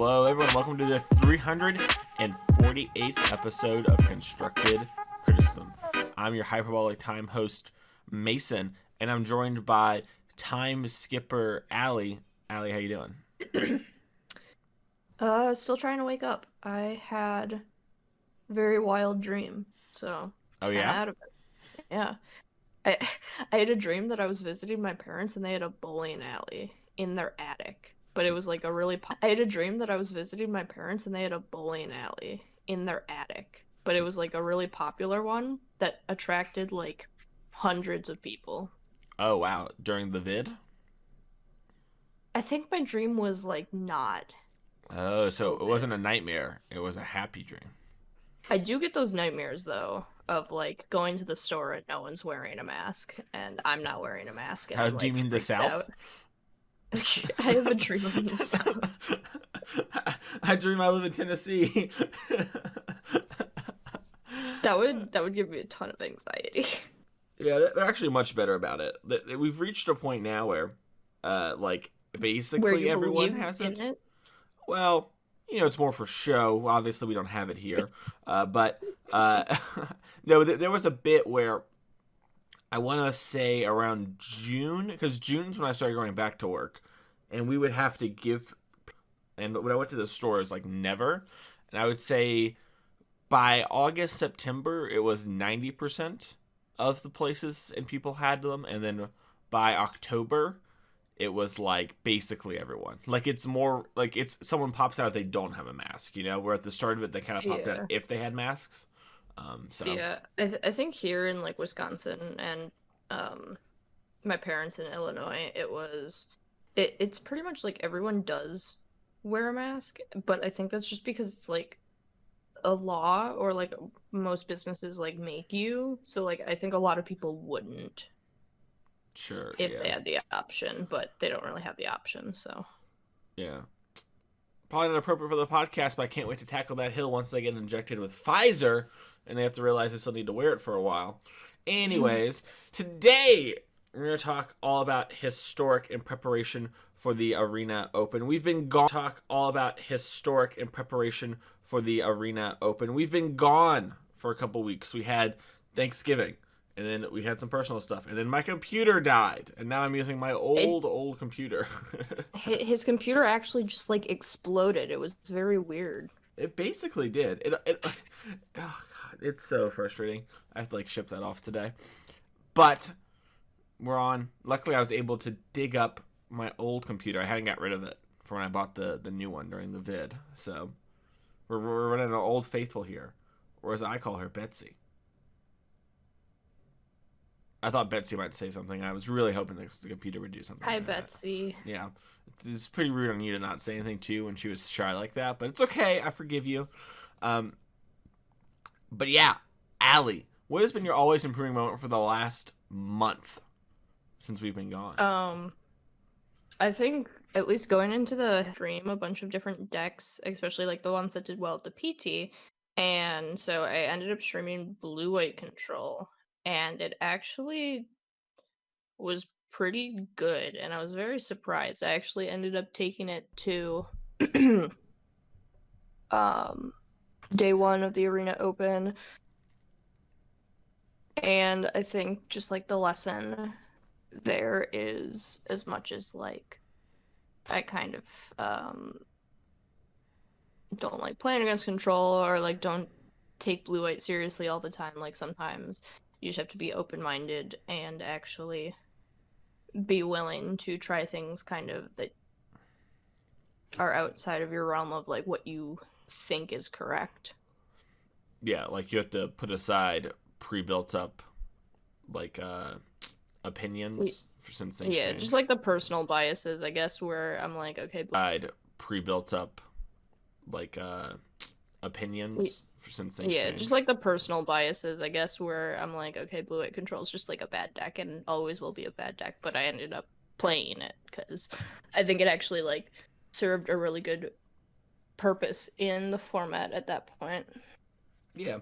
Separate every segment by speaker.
Speaker 1: Hello, everyone. Welcome to the 348th episode of Constructed Criticism. I'm your hyperbolic time host, Mason, and I'm joined by time skipper, Allie. Allie, how you doing?
Speaker 2: Still trying to wake up. I had a very wild dream, so
Speaker 1: Oh,
Speaker 2: kind of
Speaker 1: yeah?
Speaker 2: out of it. Yeah. I I had a dream that I was visiting my parents and they had a bowling alley in their attic. But it was like a really I had a dream that I was visiting my parents and they had a bowling alley in their attic. But it was like a really popular one that attracted like hundreds of people.
Speaker 1: Oh, wow. During the vid?
Speaker 2: I think my dream was like not
Speaker 1: Oh, so it
Speaker 2: COVID.
Speaker 1: wasn't a nightmare. It was a happy dream.
Speaker 2: I do get those nightmares though of like going to the store and no one's wearing a mask and I'm not wearing a mask and
Speaker 1: How
Speaker 2: I'm
Speaker 1: do you
Speaker 2: like
Speaker 1: mean the
Speaker 2: freaked
Speaker 1: South?
Speaker 2: out. I have a dream of the South.
Speaker 1: I dream I live in Tennessee.
Speaker 2: That would give me a ton of anxiety.
Speaker 1: Yeah, they're actually much better about it. We've reached a point now where, like,
Speaker 2: Where
Speaker 1: basically
Speaker 2: you
Speaker 1: everyone
Speaker 2: believe
Speaker 1: has
Speaker 2: in
Speaker 1: it.
Speaker 2: it.
Speaker 1: Well, it's more for show. Obviously, we don't have it here. But no, there was a bit where I want to say around June, because June's when I started going back to work, and we would have to give. And when I went to the stores, like never, and I would say by August, September, it was 90% of the places and people had them, and then by October, it was like basically everyone. Like it's more like it's someone pops out if they don't have a mask, where at the start of it they kind of popped out
Speaker 2: Yeah.
Speaker 1: if they had masks. So
Speaker 2: Yeah. I think here in like Wisconsin and um my parents in Illinois, it's pretty much like everyone does wear a mask, but I think that's just because it's like a law or like most businesses like make you. So like I think a lot of people wouldn't
Speaker 1: sure,
Speaker 2: if
Speaker 1: yeah,
Speaker 2: they had the option, but they don't really have the option, so.
Speaker 1: yeah. Probably not appropriate for the podcast, but I can't wait to tackle that hill once they get injected with Pfizer and they have to realize they still need to wear it for a while. Anyways, today we're going to talk all about historic in preparation for the Arena Open. We've been gone. Talk all about historic in preparation for the Arena Open. We've been gone for a couple weeks. We had Thanksgiving, and then we had some personal stuff, and then my computer died, and now I'm using my
Speaker 2: It
Speaker 1: old computer.
Speaker 2: his computer actually just like exploded. It was very weird.
Speaker 1: It basically did. It oh god, it's so frustrating. I have to like ship that off today. But we're on. Luckily, I was able to dig up my old computer. I hadn't got rid of it for when I bought the new one during the vid. So we're running an old faithful here, or as I call her, Betsy. I thought Betsy might say something. I was really hoping the computer would do something.
Speaker 2: Hi, Betsy.
Speaker 1: Yeah, it's pretty rude on you to not say anything too when she was shy like that. But it's okay. I forgive you. Um, but yeah, Allie, what has been your always improving moment for the last month since we've been gone?
Speaker 2: I think at least going into the stream a bunch of different decks, especially like the ones that did well at the PT. And so I ended up streaming blue white control and it actually was pretty good and I was very surprised. I actually ended up taking it to um day 1 of the Arena Open and I think just like the lesson there is as much as like I kind of don't like playing against control or like don't take blue white seriously all the time. Like sometimes you just have to be open-minded and actually be willing to try things kind of that are outside of your realm of like what you think is correct.
Speaker 1: Yeah, like you have to put aside pre-built up like opinions for since things
Speaker 2: Yeah, just
Speaker 1: change.
Speaker 2: like the personal biases, I guess, where I'm like, okay,
Speaker 1: Side pre-built up like opinions for since things
Speaker 2: yeah,
Speaker 1: change.
Speaker 2: just like the personal biases, I guess, where I'm like, okay, blue white control is just like a bad deck and always will be a bad deck, but I ended up playing it because I think it actually like served a really good purpose in the format at that point.
Speaker 1: Yeah.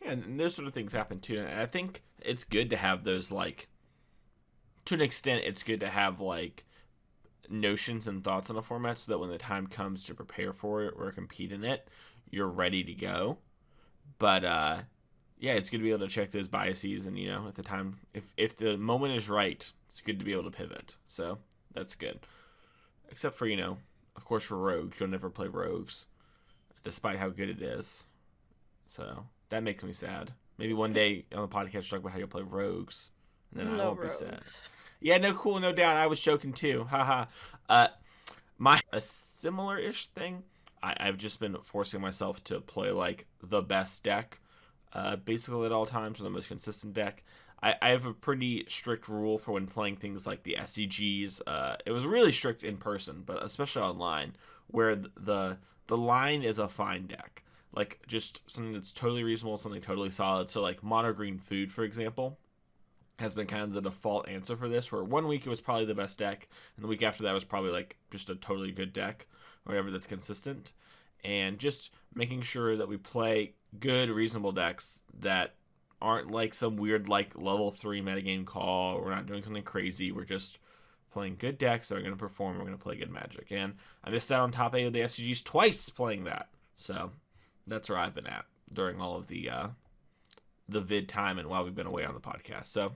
Speaker 1: Yeah, and those sort of things happen too. And I think it's good to have those like to an extent it's good to have like notions and thoughts on a format so that when the time comes to prepare for it or compete in it, you're ready to go. But yeah, it's good to be able to check those biases, and at the time, if the moment is right, it's good to be able to pivot. So that's good. Except for of course, for rogues, you'll never play rogues, despite how good it is. So that makes me sad. Maybe one day on the podcast, talk about how you'll play rogues, and then I
Speaker 2: No
Speaker 1: won't be sad.
Speaker 2: rogues.
Speaker 1: Yeah, no, cool, no doubt. I was joking too. Haha. My a similar-ish thing. I've just been forcing myself to play like the best deck, basically at all times, or the most consistent deck. I have a pretty strict rule for when playing things like the SCGs. It was really strict in person, but especially online, where the line is a fine deck, like just something that's totally reasonable, something totally solid. So like mono green food, for example, has been kind of the default answer for this, where one week it was probably the best deck, and the week after that was probably like just a totally good deck, or whatever, that's consistent. And just making sure that we play good, reasonable decks that aren't like some weird like level 3 metagame call. We're not doing something crazy. We're just playing good decks that are going to perform. We're going to play good Magic. And I missed out on top 8 of the SCGs twice playing that. So that's where I've been at during all of the vid time and while we've been away on the podcast. So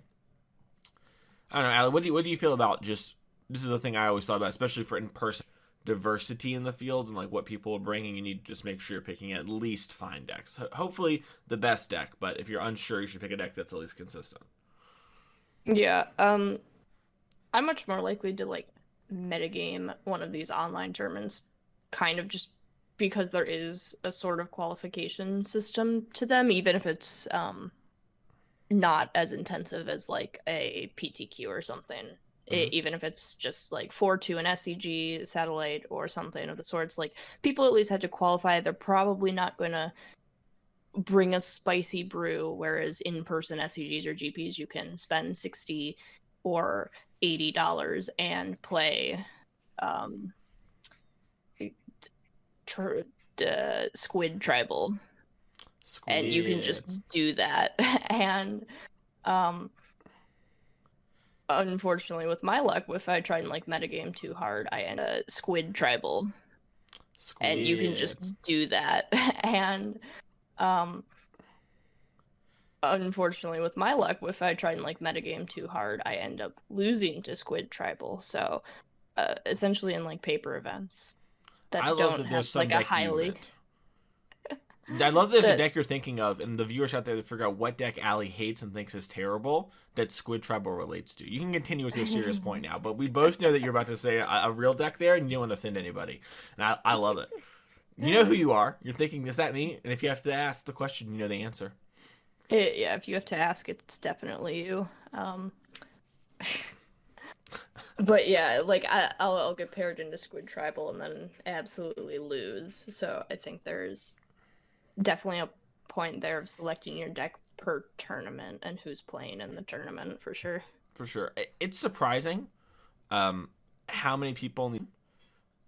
Speaker 1: I don't know, Allie, what do you feel about just, this is the thing I always thought about, especially for in-person diversity in the fields and like what people are bringing. You need to just make sure you're picking at least fine decks. Hopefully the best deck, but if you're unsure, you should pick a deck that's at least consistent.
Speaker 2: Yeah, I'm much more likely to like metagame one of these online tournaments, kind of just because there is a sort of qualification system to them, even if it's not as intensive as like a PTQ or something. Even if it's just like 4-2 an SCG satellite or something of the sorts, like people at least had to qualify. They're probably not going to bring a spicy brew, whereas in-person SCGs or GPs, you can spend $60 or $80 and play Squid Tribal. And you can just do that. And unfortunately, with my luck, if I try and like metagame too hard, I end up Squid Tribal. And you can just do that. And unfortunately, with my luck, if I try and like metagame too hard, I end up losing to Squid Tribal. So essentially in like paper events that
Speaker 1: I love
Speaker 2: don't
Speaker 1: that
Speaker 2: have
Speaker 1: there's some
Speaker 2: like a
Speaker 1: deck
Speaker 2: highly
Speaker 1: I love there's a deck you're thinking of, and the viewers out there to figure out what deck Allie hates and thinks is terrible that Squid Tribal relates to. You can continue with your serious point now, but we both know that you're about to say a real deck there, and you don't want to offend anybody. And I love it. You know who you are. You're thinking, is that me? And if you have to ask the question, you know the answer.
Speaker 2: Yeah, if you have to ask, it's definitely you. But yeah, like I'll get paired into Squid Tribal and then absolutely lose. So I think there's definitely a point there of selecting your deck per tournament and who's playing in the tournament for sure.
Speaker 1: For sure. It's surprising how many people in the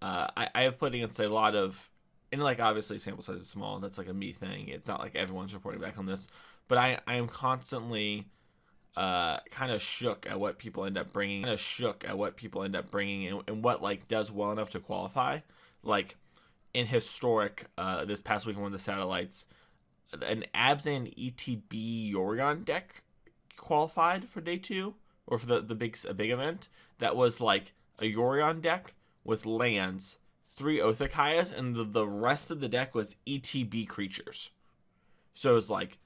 Speaker 1: I have played against a lot of, and like obviously sample size is small, that's like a me thing. It's not like everyone's reporting back on this, but I am constantly kind of shook at what people end up bringing, and what like does well enough to qualify. Like in Historic, this past week on one of the satellites, an Abzan ETB Yoregon deck qualified for day 2, or for the big event. That was like a Yoregon deck with lands, 3 Othakayas, and the rest of the deck was ETB creatures. So it was like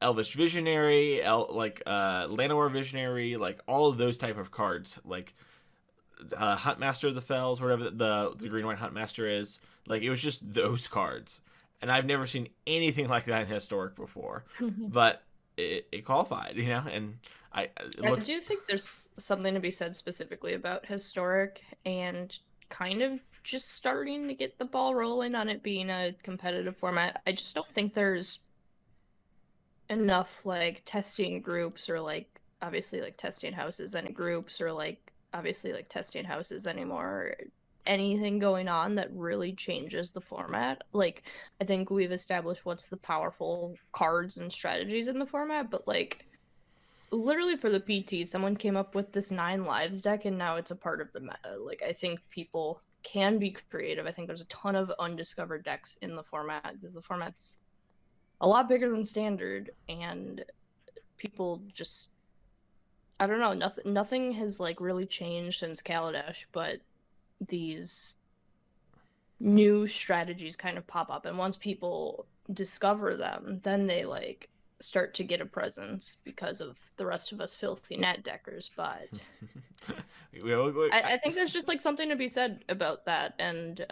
Speaker 1: Elvish Visionary, Llanowar Visionary, like all of those type of cards, like Huntmaster of the Fells, whatever the green-white Huntmaster is. Like, it was just those cards. And I've never seen anything like that in Historic before. But it qualified, and I
Speaker 2: do think there's something to be said specifically about Historic and kind of just starting to get the ball rolling on it being a competitive format. I just don't think there's enough like testing groups or like obviously like testing houses and groups or like obviously like testing houses anymore, anything going on that really changes the format. Like, I think we've established what's the powerful cards and strategies in the format, but like literally for the PT, someone came up with this 9 lives deck, and now it's a part of the meta. Like, I think people can be creative. I think there's a ton of undiscovered decks in the format, because the format's a lot bigger than standard, and people just, I don't know, nothing has like really changed since Kaladesh, but these new strategies kind of pop up, and once people discover them, then they like start to get a presence because of the rest of us filthy net deckers. But I think there's just like something to be said about that, and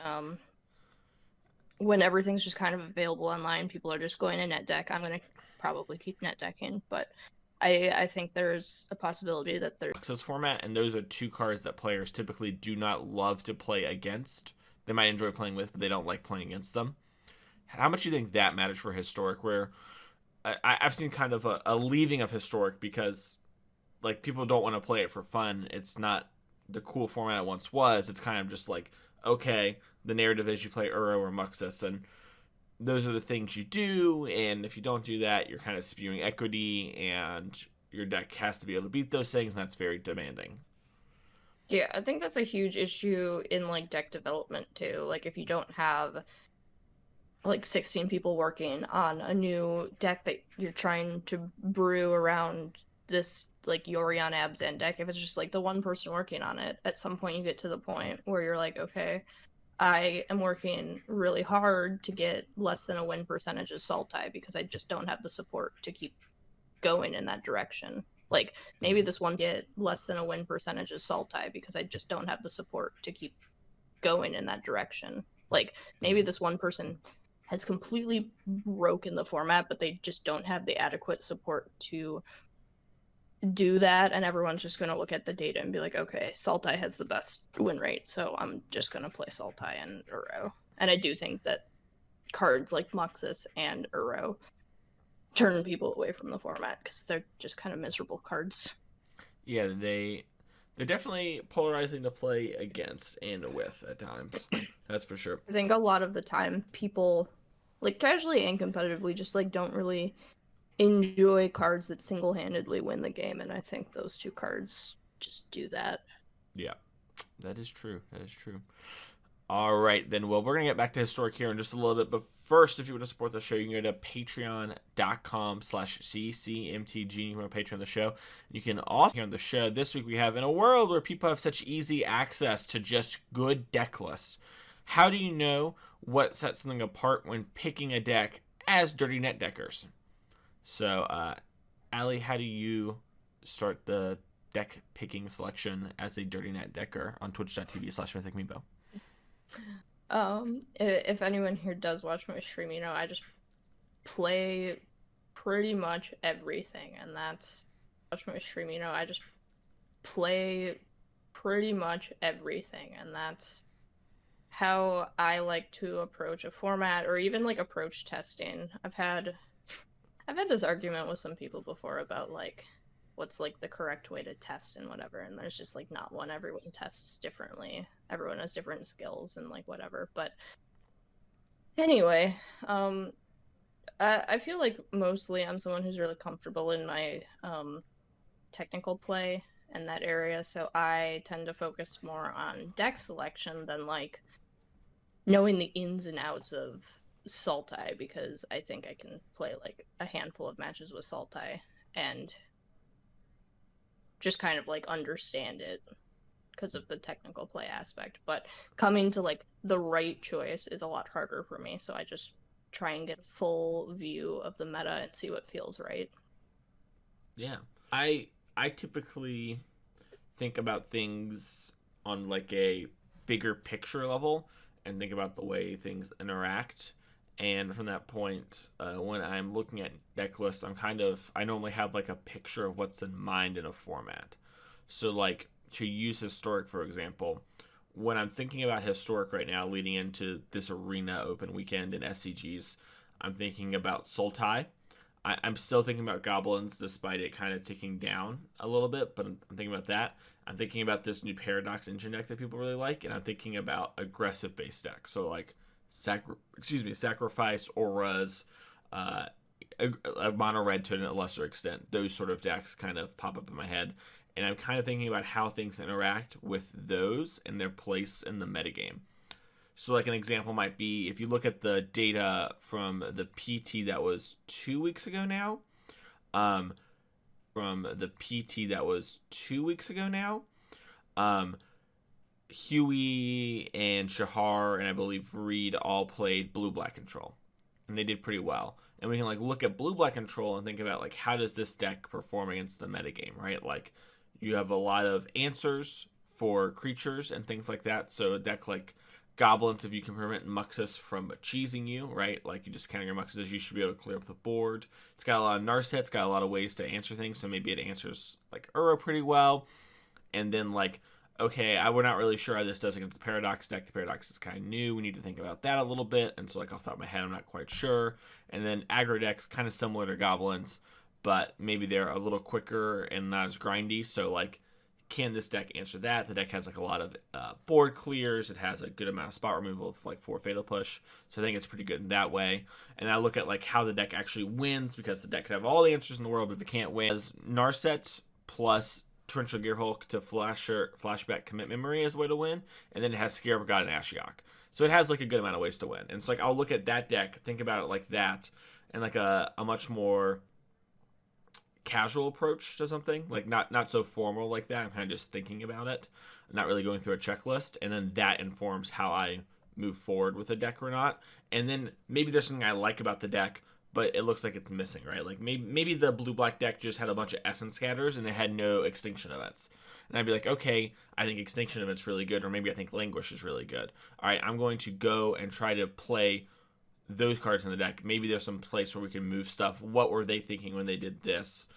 Speaker 2: when everything's just kind of available online, people are just going to net deck. I'm gonna probably keep net decking, but I think there's a possibility that there's
Speaker 1: Access format, and those are two cards that players typically do not love to play against. They might enjoy playing with, but they don't like playing against them. How much do you think that matters for Historic? Where I've seen kind of a leaving of Historic because like people don't want to play it for fun. It's not the cool format it once was. It's kind of just like, okay, the narrative is you play Uro or Muxus, and those are the things you do, and if you don't do that, you're kind of spewing equity, and your deck has to be able to beat those things, and that's very demanding.
Speaker 2: Yeah, I think that's a huge issue in like deck development too. Like if you don't have like 16 people working on a new deck that you're trying to brew around this like Yorion Abzan deck, if it's just like the one person working on it, at some point you get to the point where you're like, okay, I am working really hard to get less than a win percentage of Sultai because I just don't have the support to keep going in that direction. Like maybe this one get less than a win percentage of Sultai because I just don't have the support to keep going in that direction. Like maybe this one person has completely broken the format, but they just don't have the adequate support to do that, and everyone's just going to look at the data and be like, okay, Sultai has the best win rate, so I'm just going to play Sultai and Uro. And I do think that cards like Muxus and Uro turn people away from the format because they're just kind of miserable cards.
Speaker 1: Yeah, they're definitely polarizing to play against and with at times. That's for sure.
Speaker 2: I think a lot of the time people, like casually and competitively, just like don't really enjoy cards that single-handedly win the game, and I think those two cards just do that.
Speaker 1: Yeah, that is true. That is true. All right, then. Well, we're going to get back to Historic here in just a little bit. But first, if you want to support the show, you can go to patreon.com/ccmtg. You want to Patreon the show. You can also hear on the show. This week we have, in a world where people have such easy access to just good deck lists, how do you know what sets something apart when picking a deck as Dirty Net Deckers? So, Allie, how do you start the deck picking selection as a Dirty Net Decker on twitch.tv/mythicmeebo?
Speaker 2: If anyone here does watch my stream, you know, I just play pretty much everything, and that's watch my stream, you know, I just play pretty much everything, and that's how I like to approach a format or even like approach testing. I've had this argument with some people before about like what's like the correct way to test and whatever, and there's just like not one. Everyone tests differently, everyone has different skills and like whatever. But anyway, I feel like mostly I'm someone who's really comfortable in my technical play in that area, so I tend to focus more on deck selection than like knowing the ins and outs of Sultai, because I think I can play like a handful of matches with Sultai and just kind of like understand it because of the technical play aspect. But coming to like the right choice is a lot harder for me, so I just try and get a full view of the meta and see what feels right.
Speaker 1: Yeah, I typically think about things on like a bigger picture level and think about the way things interact. And from that point, when I'm looking at deck lists, I normally have like a picture of what's in mind in a format. So like to use Historic, for example, when I'm thinking about Historic right now leading into this Arena open weekend in SCGs, I'm thinking about Sultai. I'm still thinking about Goblins despite it kind of ticking down a little bit, but I'm thinking about that. I'm thinking about this new Paradox engine deck that people really like, and I'm thinking about aggressive base deck. So like sacrifice, auras, a mono red to a lesser extent. Those sort of decks kind of pop up in my head, and I'm kind of thinking about how things interact with those and their place in the metagame. So like an example might be if you look at the data from the PT that was 2 weeks ago now, Huey and Shahar and I believe Reed all played blue-black control, and they did pretty well. And we can like look at blue-black control and think about like how does this deck perform against the metagame, right? Like you have a lot of answers for creatures and things like that. So a deck like Goblins, if you can prevent Muxus from cheesing you, right? Like you just counter your Muxuses, you should be able to clear up the board. It's got a lot of Narset, it's got a lot of ways to answer things, so maybe it answers like Uro pretty well. And then like, okay, we're not really sure how this does against the Paradox deck. The Paradox is kind of new. We need to think about that a little bit. And so like off the top of my head, I'm not quite sure. And then aggro decks, kind of similar to Goblins, but maybe they're a little quicker and not as grindy. So like, can this deck answer that? The deck has like a lot of board clears. It has a good amount of spot removal with like 4 Fatal Push. So I think it's pretty good in that way. And I look at like how the deck actually wins, because the deck could have all the answers in the world, but if it can't win, as Narset plus Torrential Gearhulk to flashback commit memory as a way to win, and then it has Scarab God and Ashiok. So it has like a good amount of ways to win. And so like I'll look at that deck, think about it like that, and like a much more casual approach to something, like not so formal like that. I'm kind of just thinking about it, not really going through a checklist, and then that informs how I move forward with a deck or not. And then maybe there's something I like about the deck, but it looks like it's missing, right? Like maybe the blue-black deck just had a bunch of essence scatters and it had no extinction events. And I'd be like, okay, I think extinction event's really good, or maybe I think languish is really good. All right, I'm going to go and try to play those cards in the deck. Maybe there's some place where we can move stuff. What were they thinking when they did this?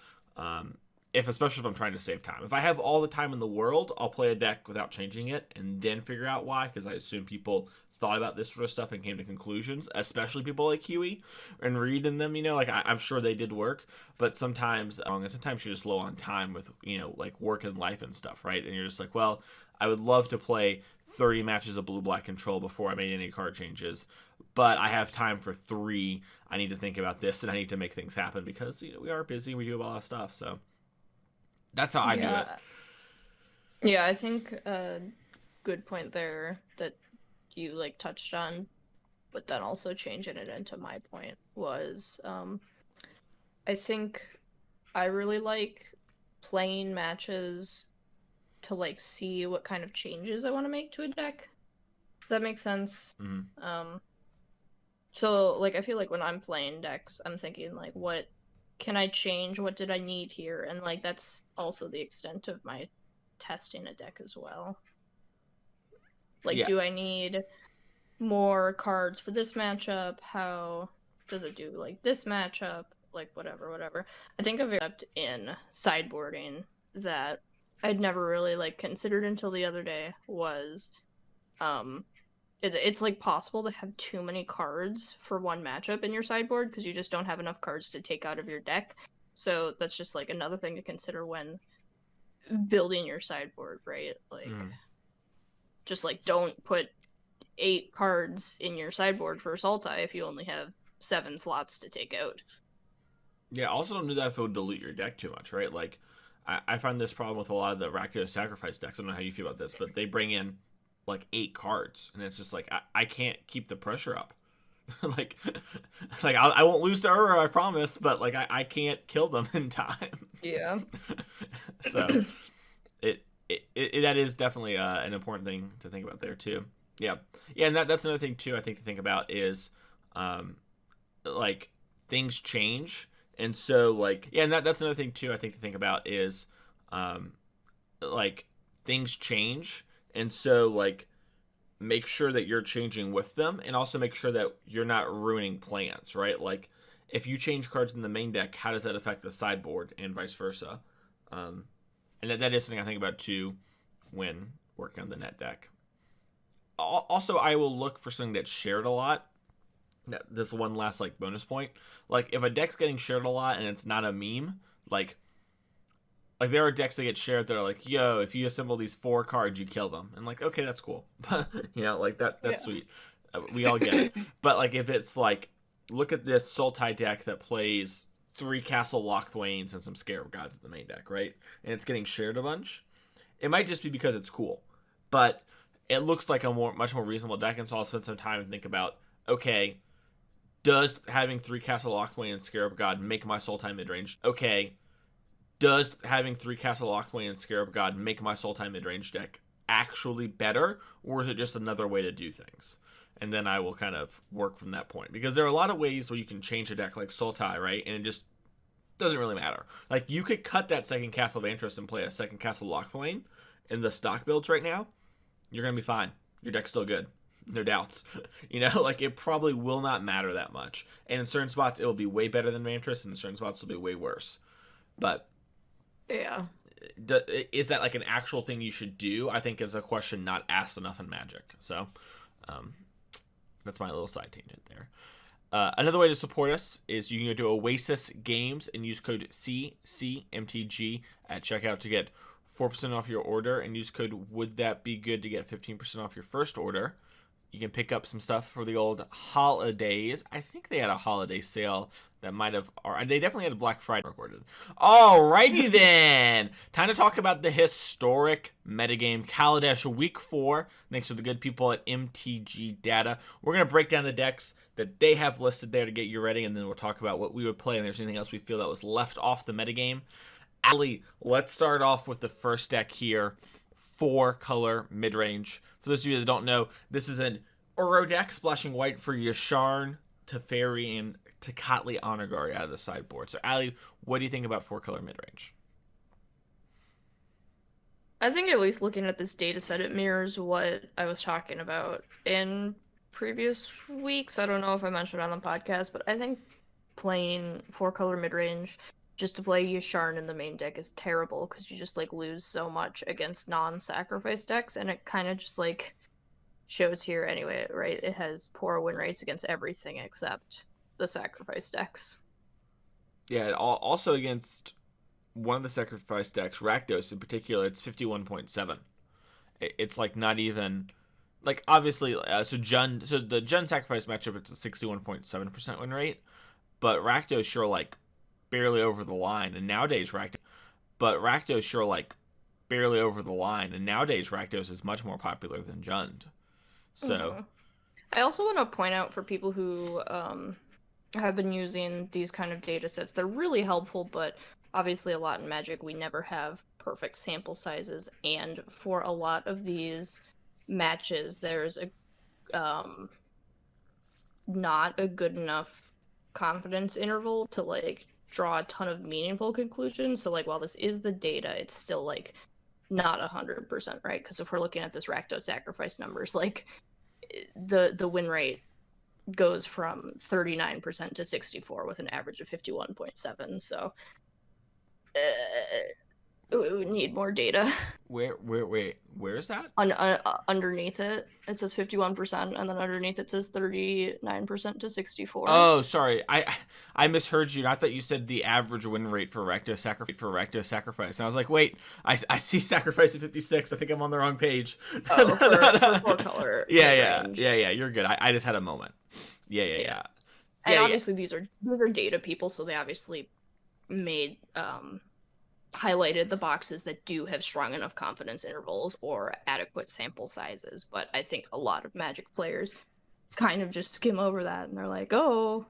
Speaker 1: Especially if I'm trying to save time. If I have all the time in the world, I'll play a deck without changing it and then figure out why, because I assume people thought about this sort of stuff and came to conclusions, especially people like Huey and Reed and them, like I'm sure they did work, but sometimes you're just low on time with, like work and life and stuff, right? And you're just like, well, I would love to play 30 matches of blue-black control before I made any card changes, but I have time for 3. I need to think about this, and I need to make things happen because we are busy. We do a lot of stuff, so that's how I do it.
Speaker 2: Yeah, I think a good point there that you like touched on, but then also changing it into my point was, I think I really like playing matches to like see what kind of changes I want to make to a deck. Does that make sense?
Speaker 1: Mm-hmm.
Speaker 2: So like I feel like when I'm playing decks, I'm thinking like, what can I change? What did I need here? And like that's also the extent of my testing a deck as well. Like, do I need more cards for this matchup? How does it do like this matchup? Like whatever. I think I've accepted in sideboarding that I'd never really like considered until the other day was it's like possible to have too many cards for one matchup in your sideboard because you just don't have enough cards to take out of your deck. So that's just like another thing to consider when building your sideboard, right? Like just like don't put 8 cards in your sideboard for Sultai if you only have 7 slots to take out.
Speaker 1: Yeah, also don't do that if it would dilute your deck too much, right? Like I find this problem with a lot of the Rakdos Sacrifice decks. I don't know how you feel about this, but they bring in like 8 cards, and it's just like I can't keep the pressure up. like I won't lose to Uro, I promise, but like I can't kill them in time.
Speaker 2: Yeah.
Speaker 1: So that is definitely an important thing to think about there too. Yeah, and that's another thing too. I think to think about is like things change. And so, like, and that's another thing, too, I think to think about is, like, things change. And so, like, make sure that you're changing with them. And also make sure that you're not ruining plans, right? Like, if you change cards in the main deck, how does that affect the sideboard and vice versa? And that is something I think about, too, when working on the net deck. Also, I will look for something that's shared a lot. This one last like bonus point, like if a deck's getting shared a lot and it's not a meme, like there are decks that get shared that are like, yo, if you assemble these 4 cards you kill them, and like, okay, that's cool. Like that's sweet, we all get it. But like if it's like look at this Sultai deck that plays 3 Castle Lochthwains and some Scarab Gods in the main deck, right? And it's getting shared a bunch. It might just be because it's cool, but it looks like a much more reasonable deck, and so I'll spend some time and think about, okay, does having 3 Castle Lochthwain and Scarab God make my Sultai midrange? Okay, does having 3 Castle Lochthwain and Scarab God make my Sultai midrange deck actually better, or is it just another way to do things? And then I will kind of work from that point, because there are a lot of ways where you can change a deck like Sultai, right? And it just doesn't really matter. Like, you could cut that second Castle of Interest and play a second Castle Lochthwain in the stock builds right now. You're going to be fine. Your deck's still good. No doubts. Like, it probably will not matter that much. And in certain spots, it will be way better than Mantris, and in certain spots, it'll be way worse. But
Speaker 2: yeah,
Speaker 1: is that like an actual thing you should do? I think is a question not asked enough in Magic. So that's my little side tangent there. Another way to support us is you can go to Oasis Games and use code CCMTG at checkout to get 4% off your order, and use code Would That Be Good to get 15% off your first order. You can pick up some stuff for the old holidays. I think they had a holiday sale that might have, or they definitely had a Black Friday recorded. Alrighty then. Time to talk about the Historic Metagame Kaladesh Week 4. Thanks to the good people at MTG Data. We're going to break down the decks that they have listed there to get you ready, and then we'll talk about what we would play, and if there's anything else we feel that was left off the metagame. Ali, let's start off with the first deck here, 4-color midrange. For those of you that don't know, this is an Uro deck, splashing white for Yasharn, Teferi, and Tecatli Onagari out of the sideboard. So, Ali, what do you think about 4-color midrange?
Speaker 2: I think at least looking at this data set, it mirrors what I was talking about in previous weeks. I don't know if I mentioned it on the podcast, but I think playing 4-color midrange just to play Yasharn in the main deck is terrible, because you just like lose so much against non-sacrifice decks, and it kind of just like shows here anyway, right? It has poor win rates against everything except the sacrifice decks.
Speaker 1: Yeah, also against one of the sacrifice decks, Rakdos in particular, it's 51.7. It's like not even, like, obviously, so the Jund sacrifice matchup, it's a 61.7% win rate, but Rakdos sure like barely over the line, and nowadays Rakdos sure like barely over the line, and nowadays Rakdos is much more popular than Jund. So
Speaker 2: I also want to point out for people who have been using these kind of data sets, they're really helpful, but obviously a lot in Magic we never have perfect sample sizes, and for a lot of these matches there's a not a good enough confidence interval to like draw a ton of meaningful conclusions. So like, while this is the data, it's still like not 100%, right? Because if we're looking at this Rakdos sacrifice numbers, like the win rate goes from 39% to 64 with an average of 51.7. So we need more data.
Speaker 1: Where is that?
Speaker 2: Underneath it says 51%, and then underneath it says 39% to 64.
Speaker 1: Oh, sorry, I misheard you. I thought you said the average win rate for Rakdos sacrifice. And I was like, wait, I see sacrifice at 56. I think I'm on the wrong page.
Speaker 2: Oh, for 4-color.
Speaker 1: Yeah. You're good. I just had a moment. Yeah.
Speaker 2: And obviously these are data people, so they obviously made highlighted the boxes that do have strong enough confidence intervals or adequate sample sizes. But I think a lot of Magic players kind of just skim over that, and they're like, oh,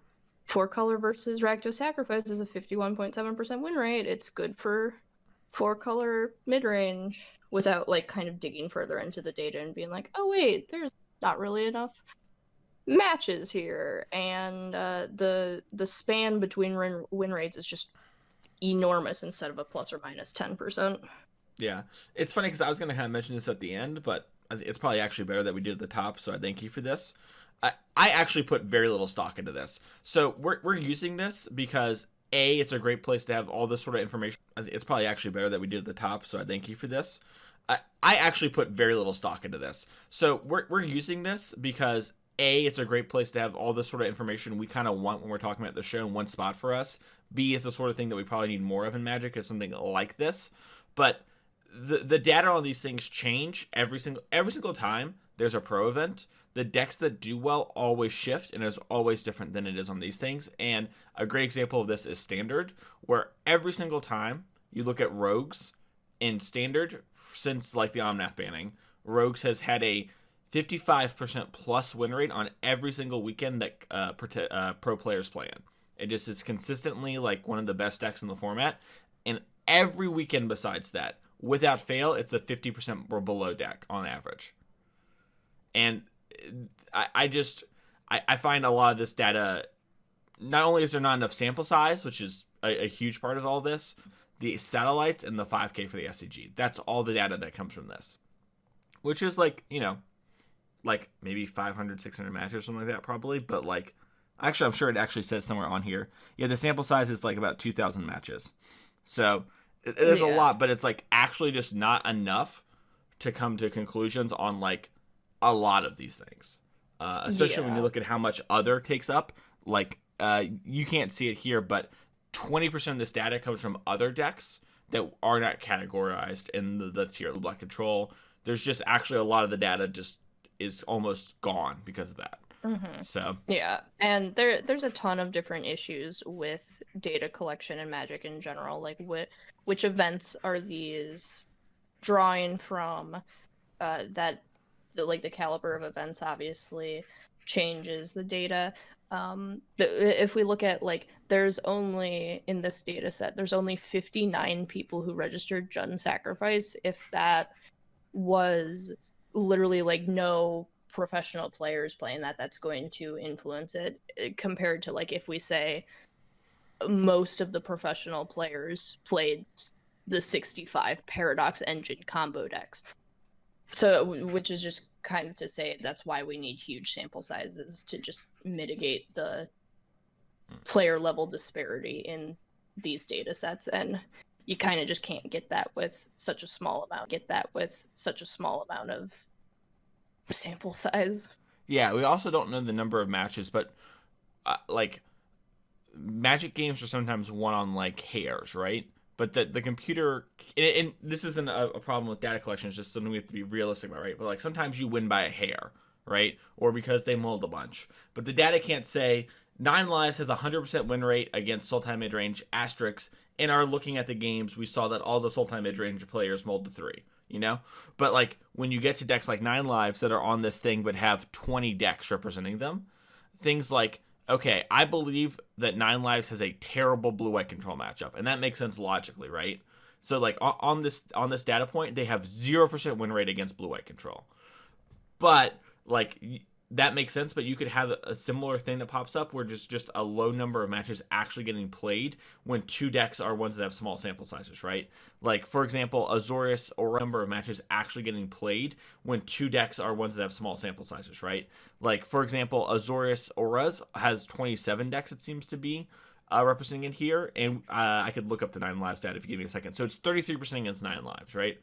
Speaker 2: 4-color versus Rakdos sacrifice is a 51.7% win rate. It's good for 4-color midrange, without like kind of digging further into the data and being like, oh wait, there's not really enough matches here, and the span between win rates is just enormous instead of a plus or minus 10%.
Speaker 1: Yeah, it's funny because I was going to kind of mention this at the end, but it's probably actually better that we did at the top, so I thank you for this. I actually put very little stock into this. So we're using this because, A, it's a great place to have all this sort of information. It's probably actually better that we did at the top, so I thank you for this. I actually put very little stock into this. So we're using this because, A, it's a great place to have all this sort of information we kind of want when we're talking about the show in one spot for us. B, it's the sort of thing that we probably need more of in Magic, is something like this. But the data on these things change every single time there's a pro event, the decks that do well always shift and is always different than it is on these things. And a great example of this is Standard, where every single time you look at Rogues in Standard, since like the Omnath banning, Rogues has had a 55% plus win rate on every single weekend that pro players play in. It just is consistently like one of the best decks in the format. And every weekend besides that, without fail, it's a 50% or below deck on average. And I find a lot of this data, not only is there not enough sample size, which is a huge part of all this, the satellites and the 5K for the SCG. That's all the data that comes from this. Which is like, like maybe 500, 600 matches or something like that probably. But like, actually, I'm sure it actually says somewhere on here. Yeah, the sample size is like about 2,000 matches. So it is a lot, but it's like actually just not enough to come to conclusions on like a lot of these things. Especially when you look at how much other takes up. Like, you can't see it here, but 20% of this data comes from other decks that are not categorized in the tier of Black Control. There's just actually a lot of the data just is almost gone because of that.
Speaker 2: Mm-hmm.
Speaker 1: So
Speaker 2: yeah, and there's a ton of different issues with data collection and Magic in general. Like, which events are these drawing from? The caliber of events obviously changes the data. If we look at like, there's only in this data set, there's only 59 people who registered Jund Sacrifice. If that was literally like no professional players playing that's going to influence it, compared to like if we say most of the professional players played the 65 Paradox Engine combo decks. So, which is just kind of to say that's why we need huge sample sizes to just mitigate the player level disparity in these data sets. And you kind of just can't get that with such a small amount. Of sample size.
Speaker 1: Yeah, we also don't know the number of matches, but like Magic games are sometimes won on like hairs, right? But the computer, and this isn't a problem with data collection, it's just something we have to be realistic about, right? But like sometimes you win by a hair, right? Or because they mulled a bunch. But the data can't say 9 Lives has a 100% win rate against Sultai midrange asterisks. In our looking at the games, we saw that all the Sultai midrange players mulled to 3, But like when you get to decks like 9 Lives that are on this thing but have 20 decks representing them, things like, okay, I believe that 9 Lives has a terrible blue-white control matchup, and that makes sense logically, right? So like on this data point, they have 0% win rate against blue-white control. But like that makes sense, but you could have a similar thing that pops up where just a low number of matches actually getting played when 2 decks are ones that have small sample sizes, right? Like, for example, Azorius or a number of matches actually getting played when 2 decks are ones that have small sample sizes, right? Like, for example, Azorius Auras has 27 decks, it seems to be, representing it here, and I could look up the 9 Lives stat if you give me a second. So it's 33% against 9 Lives, right?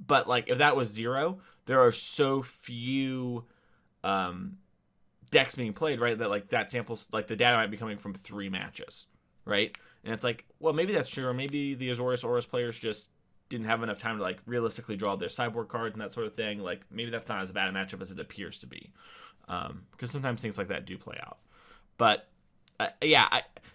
Speaker 1: But, like, if that was 0, there are so few decks being played, right, that like that samples, like the data might be coming from 3 matches, right? And it's like, well, maybe that's true, or maybe the Azorius Auras players just didn't have enough time to like realistically draw their sideboard cards and that sort of thing. Like maybe that's not as bad a matchup as it appears to be, because sometimes things like that do play out. But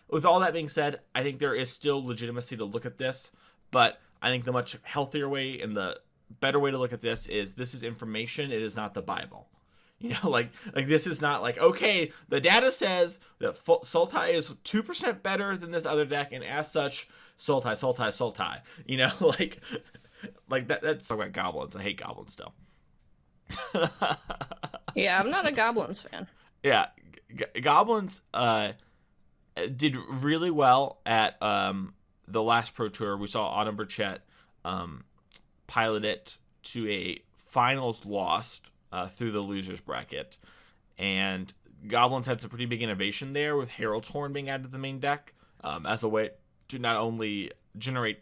Speaker 1: with all that being said, I think there is still legitimacy to look at this, but I think the much healthier way and the better way to look at this is information. It is not the Bible. Like this is not like, okay, the data says that Sultai is 2% better than this other deck, and as such, Sultai. Like that's talk about goblins. I hate goblins still.
Speaker 2: Yeah, I'm not a goblins fan.
Speaker 1: Yeah, goblins did really well at the last Pro Tour. We saw Autumn Burchett pilot it to a finals lost through the losers bracket, and Goblins had some pretty big innovation there with Herald's Horn being added to the main deck as a way to not only generate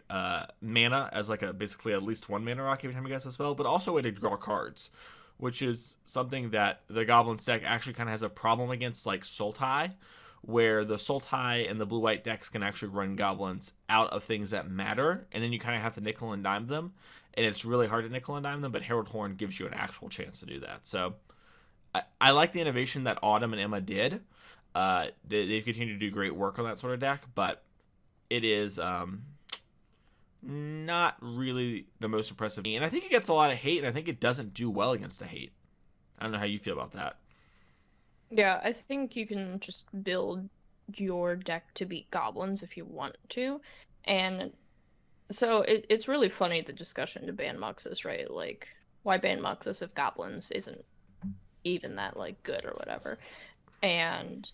Speaker 1: mana as like basically at least 1 mana rock every time you cast a spell, but also a way to draw cards, which is something that the Goblins deck actually kind of has a problem against like Sultai, where the Sultai and the blue-white decks can actually run goblins out of things that matter, and then you kind of have to nickel and dime them, and it's really hard to nickel and dime them, but Herald Horn gives you an actual chance to do that. So I like the innovation that Autumn and Emma did. They've continued to do great work on that sort of deck, but it is not really the most impressive. And I think it gets a lot of hate, and I think it doesn't do well against the hate. I don't know how you feel about that.
Speaker 2: Yeah, I think you can just build your deck to beat goblins if you want to. And so it's really funny, the discussion to ban Muxus, right? Like, why ban Muxus if goblins isn't even that, like, good or whatever? And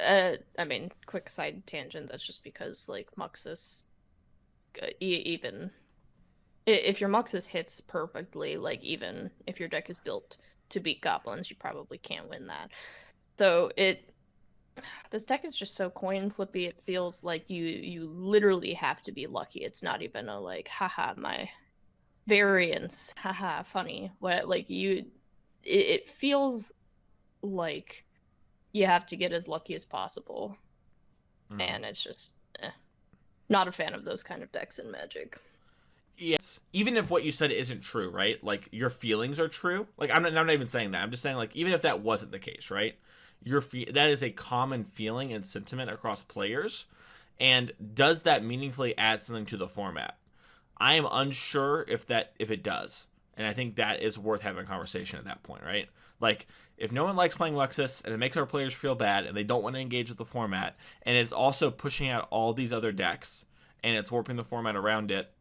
Speaker 2: I mean, quick side tangent, that's just because, like, Muxus, even if your Muxus hits perfectly, like, even if your deck is built to beat goblins, you probably can't win that. So this deck is just so coin flippy. It feels like you literally have to be lucky. It's not even a, like, haha, my variance, haha, funny. What, like, it feels like you have to get as lucky as possible. And it's just not a fan of those kind of decks in Magic.
Speaker 1: Yes, even if what you said isn't true, right? Like, your feelings are true. Like, I'm not even saying that. I'm just saying, like, even if that wasn't the case, right? That is a common feeling and sentiment across players. And does that meaningfully add something to the format? I am unsure if it does. And I think that is worth having a conversation at that point, right? Like, if no one likes playing Luxus and it makes our players feel bad and they don't want to engage with the format, and it's also pushing out all these other decks and it's warping the format around it,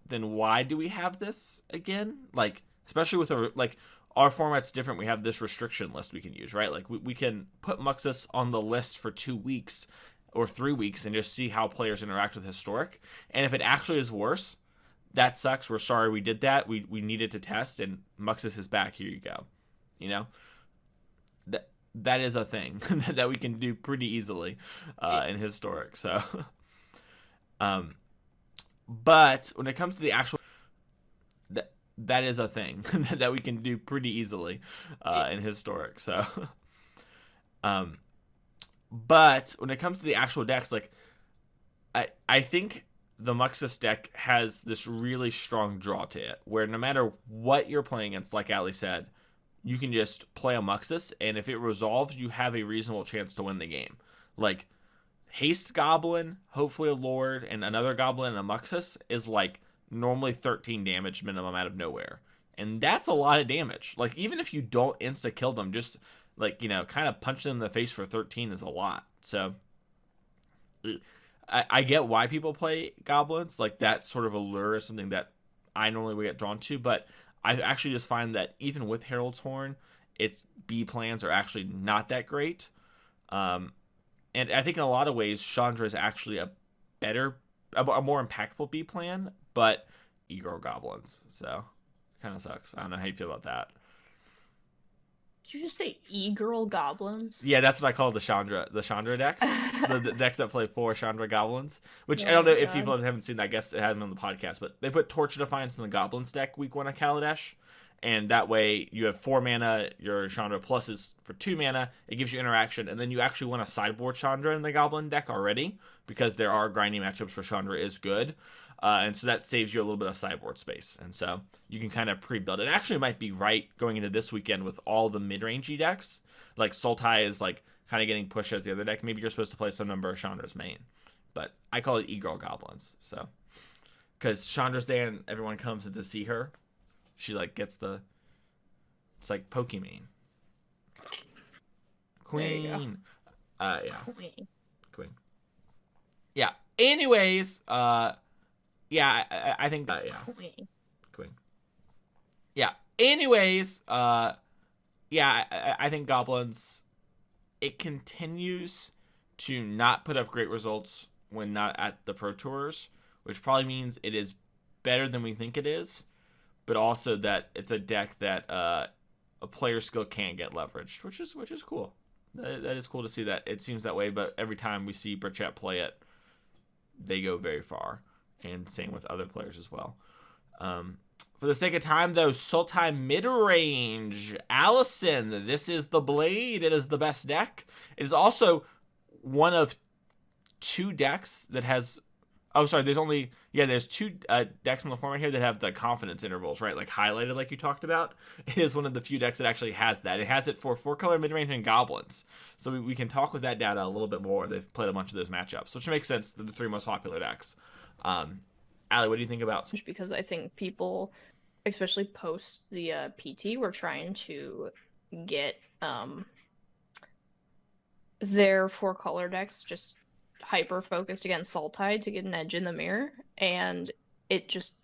Speaker 1: then why do we have this again? Like, especially with our format's different. We have this restriction list we can use, right? Like, we can put Muxus on the list for 2 weeks or 3 weeks and just see how players interact with Historic. And if it actually is worse, that sucks. We're sorry we did that. We needed to test, and Muxus is back. Here you go. You know, that is a thing that we can do pretty easily in Historic. So, but when it comes to the actual, that is a thing that we can do pretty easily in Historic. So, but when it comes to the actual decks, like, I think the Muxus deck has this really strong draw to it, where no matter what you're playing against, like Ali said, you can just play a Muxus, and if it resolves, you have a reasonable chance to win the game. Like, Haste Goblin, hopefully a Lord, and another Goblin and a Muxus is, like, normally 13 damage minimum out of nowhere. And that's a lot of damage. Like, even if you don't insta-kill them, just, like, you know, kind of punch them in the face for 13 is a lot. So, I get why people play Goblins. Like, that sort of allure is something that I normally would get drawn to, but I actually just find that even with Herald's Horn, its B plans are actually not that great. And I think in a lot of ways, Chandra is actually a more impactful B plan, but e-girl goblins. So, it kind of sucks. I don't know how you feel about that.
Speaker 2: Did you just say e-girl goblins?
Speaker 1: Yeah, that's what I call the Chandra decks. the decks that play 4 Chandra goblins. Which, I don't know if people haven't seen that. I guess it hasn't on the podcast, but they put Torch of Defiance in the Goblins deck week 1 of Kaladesh. And that way, you have 4 mana, your Chandra plus is for 2 mana, it gives you interaction, and then you actually want to sideboard Chandra in the Goblin deck already, because there are grinding matchups where Chandra is good, and so that saves you a little bit of sideboard space, and so you can kind of pre-build it. It actually might be right going into this weekend with all the mid-rangey decks, like Sultai is like kind of getting pushed as the other deck. Maybe you're supposed to play some number of Chandra's main, but I call it e-girl goblins, so, because Chandra's there and everyone comes in to see her. She, like, gets it's like Pokemon. Queen. Yeah. Queen. Yeah. Anyways, yeah, I think that, yeah. Queen. Yeah. Anyways, yeah, I think Goblins, it continues to not put up great results when not at the Pro Tours, which probably means it is better than we think it is, but also that it's a deck that a player skill can get leveraged, which is cool. That is cool to see that it seems that way, but every time we see Burchett play it, they go very far, and same with other players as well. For the sake of time, though, Sultai mid-range. Allison, this is the Blade. It is the best deck. It is also one of two decks that has... Oh, sorry, there's two decks in the format here that have the confidence intervals, right? Like highlighted like you talked about. It is one of the few decks that actually has that. It has it for 4-color mid-range and goblins. So we can talk with that data a little bit more. They've played a bunch of those matchups, which makes sense. They're the three most popular decks. Allie, what do you think about...
Speaker 2: Because I think people, especially post the PT, were trying to get their 4-color decks just hyper focused against Sultai to get an edge in the mirror, and it just,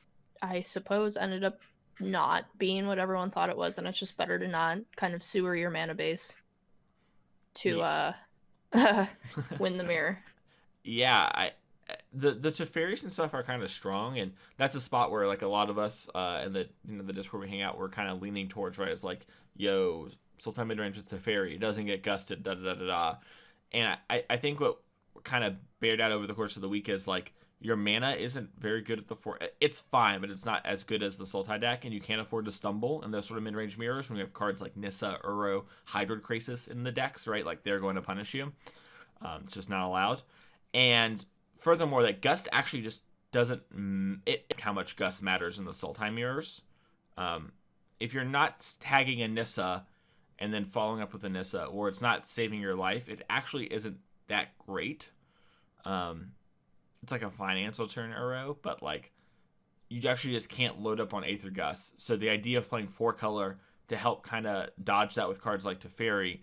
Speaker 2: I suppose, ended up not being what everyone thought it was, and it's just better to not kind of sewer your mana base to win the mirror.
Speaker 1: Yeah, the Teferis and stuff are kind of strong, and that's a spot where like a lot of us in the Discord we hang out, we're kind of leaning towards, right? It's like, yo, Sultai midrange with Teferi, it doesn't get gusted, da da da da da. And I think what kind of bared out over the course of the week is like your mana isn't very good at the 4. It's fine, but it's not as good as the Sultai deck, and you can't afford to stumble in those sort of mid-range mirrors when you have cards like Nissa, Uro, Hydroid Krasis in the decks, right? Like they're going to punish you. It's just not allowed. And furthermore, that Gust actually just doesn't how much Gust matters in the Sultai mirrors. If you're not tagging a Nissa and then following up with a Nissa, or it's not saving your life, it actually isn't that great. It's like a financial turn arrow, but like you actually just can't load up on Aether Gust. So the idea of playing 4-color to help kind of dodge that with cards like Teferi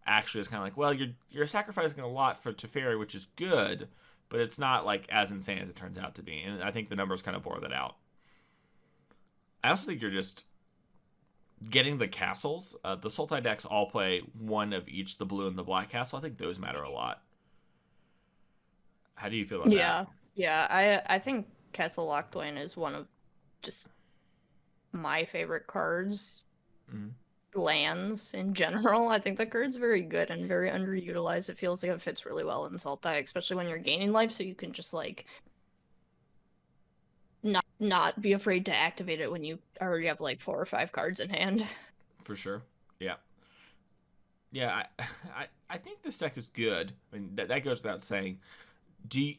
Speaker 1: actually is kind of like, well, you're sacrificing a lot for Teferi, which is good, but it's not like as insane as it turns out to be. And I think the numbers kind of bore that out. I also think you're just getting the castles. The Sultai decks all play one of each, the blue and the black castle. I think those matter a lot. How do you feel about that?
Speaker 2: Yeah, I think Castle Lockdown is one of just my favorite cards. Lands in general. I think the card's very good and very underutilized. It feels like it fits really well in Sultai, especially when you're gaining life, so you can just like not be afraid to activate it when you already have like 4 or 5 cards in hand.
Speaker 1: For sure. Yeah. Yeah, I think this deck is good. I mean, that goes without saying.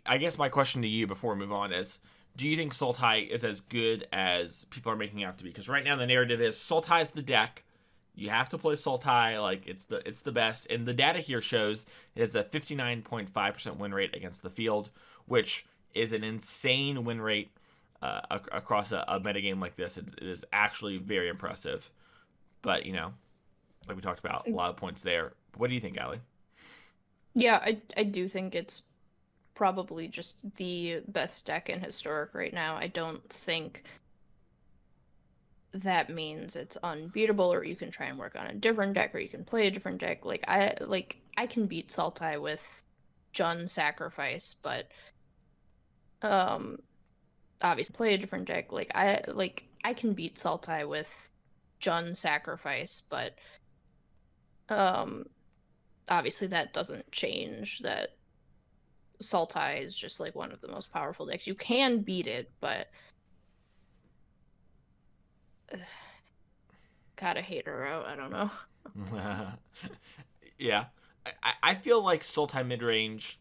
Speaker 1: I guess my question to you before we move on is, do you think Sultai is as good as people are making it out to be? Because right now the narrative is Sultai is the deck. You have to play Sultai, like it's the best. And the data here shows it has a 59.5% win rate against the field, which is an insane win rate across a metagame like this. It is actually very impressive. But, you know, like we talked about, a lot of points there. What do you think, Allie?
Speaker 2: Yeah, I do think it's probably just the best deck in Historic right now. I don't think that means it's unbeatable, or you can try and work on a different deck, or you can play a different deck. I can beat Sultai with Jund Sacrifice, but obviously play a different deck. I can beat Sultai with Jund Sacrifice, but obviously that doesn't change that Sultai is just like one of the most powerful decks. You can beat it, but gotta hate her out. I don't know.
Speaker 1: Yeah. I feel like Sultai midrange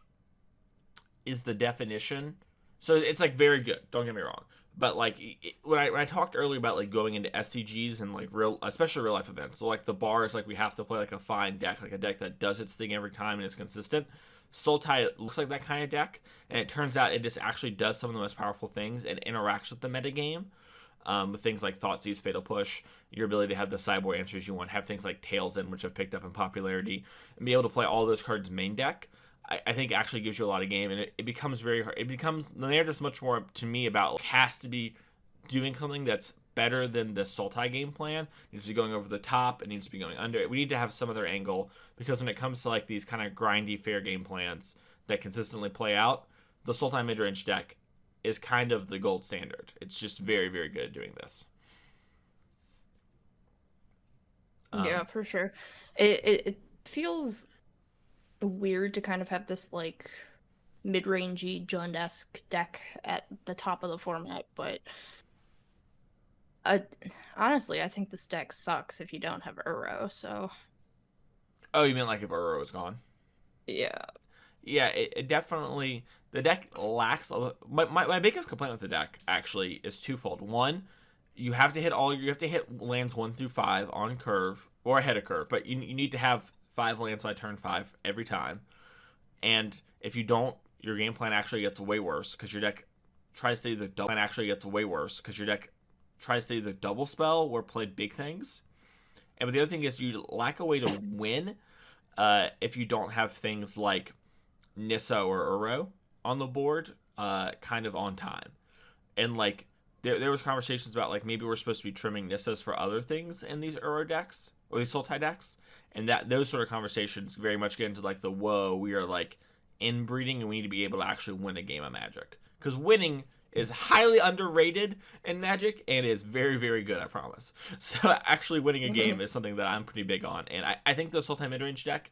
Speaker 1: is the definition. So it's like very good. Don't get me wrong. But like when I talked earlier about like going into SCGs and like especially real life events, so like the bar is like we have to play like a fine deck, like a deck that does its thing every time and is consistent. Sultai looks like that kind of deck, and it turns out it just actually does some of the most powerful things and interacts with the metagame. With things like Thoughtseized Fatal Push, your ability to have the sideboard answers you want, have things like Tails In, which have picked up in popularity, and be able to play all those cards main deck, I think actually gives you a lot of game, and it becomes very hard. It becomes, the narrative's much more to me about, like, has to be doing something that's better than the Sultai game plan. It needs to be going over the top, it needs to be going under. We need to have some other angle, because when it comes to like these kind of grindy fair game plans that consistently play out, the Sultai midrange deck is kind of the gold standard. It's just very, very good at doing this.
Speaker 2: Yeah, for sure. It feels weird to kind of have this like mid-rangey Jund-esque deck at the top of the format, but Uh, Honestly, I think this deck sucks if you don't have Uro. So
Speaker 1: Oh, you mean like if Uro is gone?
Speaker 2: yeah.
Speaker 1: Yeah, it definitely, the deck lacks my biggest complaint with the deck actually is twofold. One, you have to hit lands 1 through 5 on curve or ahead of curve, but you need to have 5 lands by turn 5 every time. And if you don't, your game plan actually gets way worse because your deck tries to either double spell or play big things. And but the other thing is you lack a way to win if you don't have things like Nissa or Uro on the board kind of on time. And like there was conversations about like maybe we're supposed to be trimming Nissas for other things in these Uro decks or these Sultai decks. And that those sort of conversations very much get into like the whoa, we are like inbreeding and we need to be able to actually win a game of Magic. Because winning is highly underrated in Magic and is very, very good, I promise. So actually winning a game is something that I'm pretty big on. And I think the Sultai midrange deck,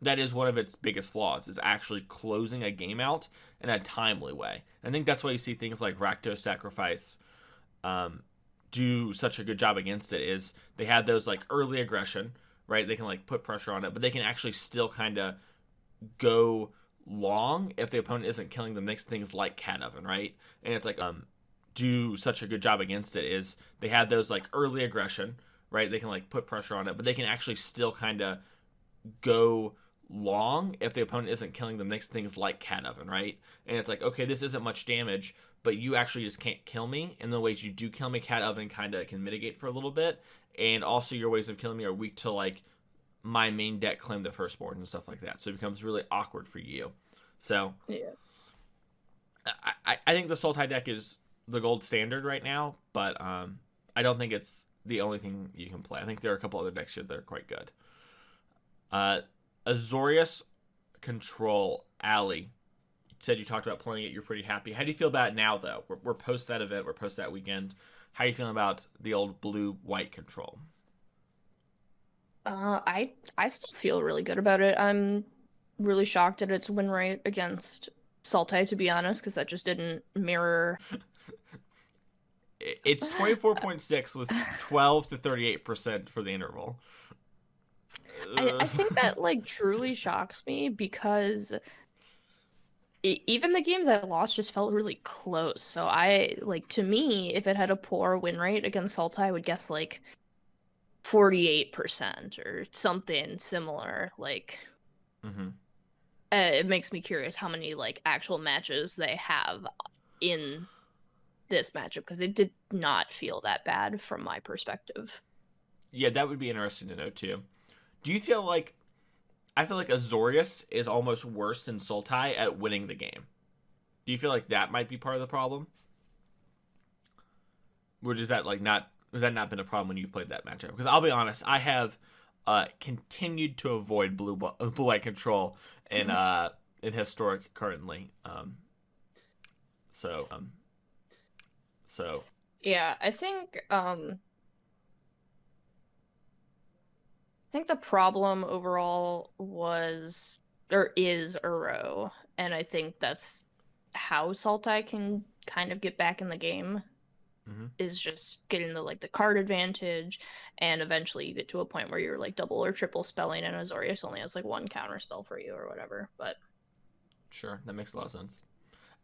Speaker 1: that is one of its biggest flaws, is actually closing a game out in a timely way. I think that's why you see things like Rakdos Sacrifice do such a good job against it, is they have those like early aggression, right? They can like put pressure on it, but they can actually still kind of go long if the opponent isn't killing them next to things like Cat Oven, right? And it's like do such a good job against it, is they have those like early aggression, right? They can like put pressure on it, but they can actually still kind of go long if the opponent isn't killing them next to things like Cat Oven, right? And it's like, okay, this isn't much damage, but you actually just can't kill me. And the ways you do kill me, Cat Oven kind of can mitigate for a little bit. And also your ways of killing me are weak to like my main deck claim the firstborn and stuff like that. So it becomes really awkward for you. So
Speaker 2: Yeah.
Speaker 1: I think the Sultai deck is the gold standard right now, but I don't think it's the only thing you can play. I think there are a couple other decks here that are quite good. Azorius Control, Alley. You said you talked about playing it. You're pretty happy. How do you feel about it now, though? We're post that event. We're post that weekend. How are you feeling about the old blue-white control?
Speaker 2: I still feel really good about it. I'm really shocked at its win rate against Sultai, to be honest, because that just didn't mirror.
Speaker 1: It's 24.6 with 12 to 38% for the interval.
Speaker 2: I think that like truly shocks me because even the games I lost just felt really close. So I like, to me, if it had a poor win rate against Sultai, I would guess like 48% or something similar. Like,
Speaker 1: Mm-hmm.
Speaker 2: it makes me curious how many like actual matches they have in this matchup, because it did not feel that bad from my perspective.
Speaker 1: Yeah, that would be interesting to know too. Do you feel like I feel like Azorius is almost worse than Sultai at winning the game? Do you feel like that might be part of the problem? Or does that like not has that not been a problem when you've played that matchup? Because I'll be honest, I have continued to avoid blue white control in historic currently. So so
Speaker 2: Yeah, I think the problem overall was or is Uro, and I think that's how Sultai can kind of get back in the game,
Speaker 1: mhm.
Speaker 2: is just getting the like the card advantage, and eventually you get to a point where you're like double or triple spelling, and Azorius only has like one counter spell for you or whatever. But
Speaker 1: Sure, that makes a lot of sense.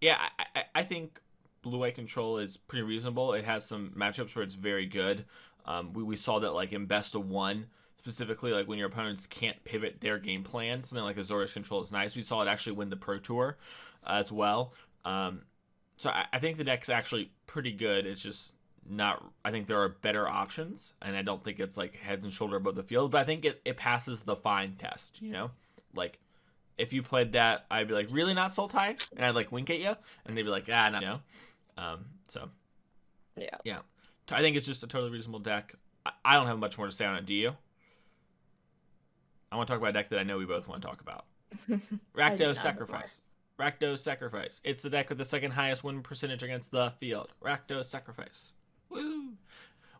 Speaker 1: Yeah, I think blue white control is pretty reasonable. It has some matchups where it's very good. We saw that like in best of one, specifically like when your opponents can't pivot their game plan. Something like Azorius control is nice. We saw it actually win the Pro Tour as well. So I think the deck's actually pretty good. It's just not. I think there are better options, and I don't think it's like heads and shoulder above the field. But I think it passes the fine test. You know, like if you played that, I'd be like, really not Sultai, and I'd like wink at you, and they'd be like, ah, no, you know. So
Speaker 2: yeah.
Speaker 1: yeah, I think it's just a totally reasonable deck. I don't have much more to say on it. Do you? I want to talk about a deck that I know we both want to talk about.
Speaker 2: I do
Speaker 1: Rakdos
Speaker 2: not
Speaker 1: Sacrifice. Rakdos Sacrifice. It's the deck with the second highest win percentage against the field. Rakdos Sacrifice. Woo!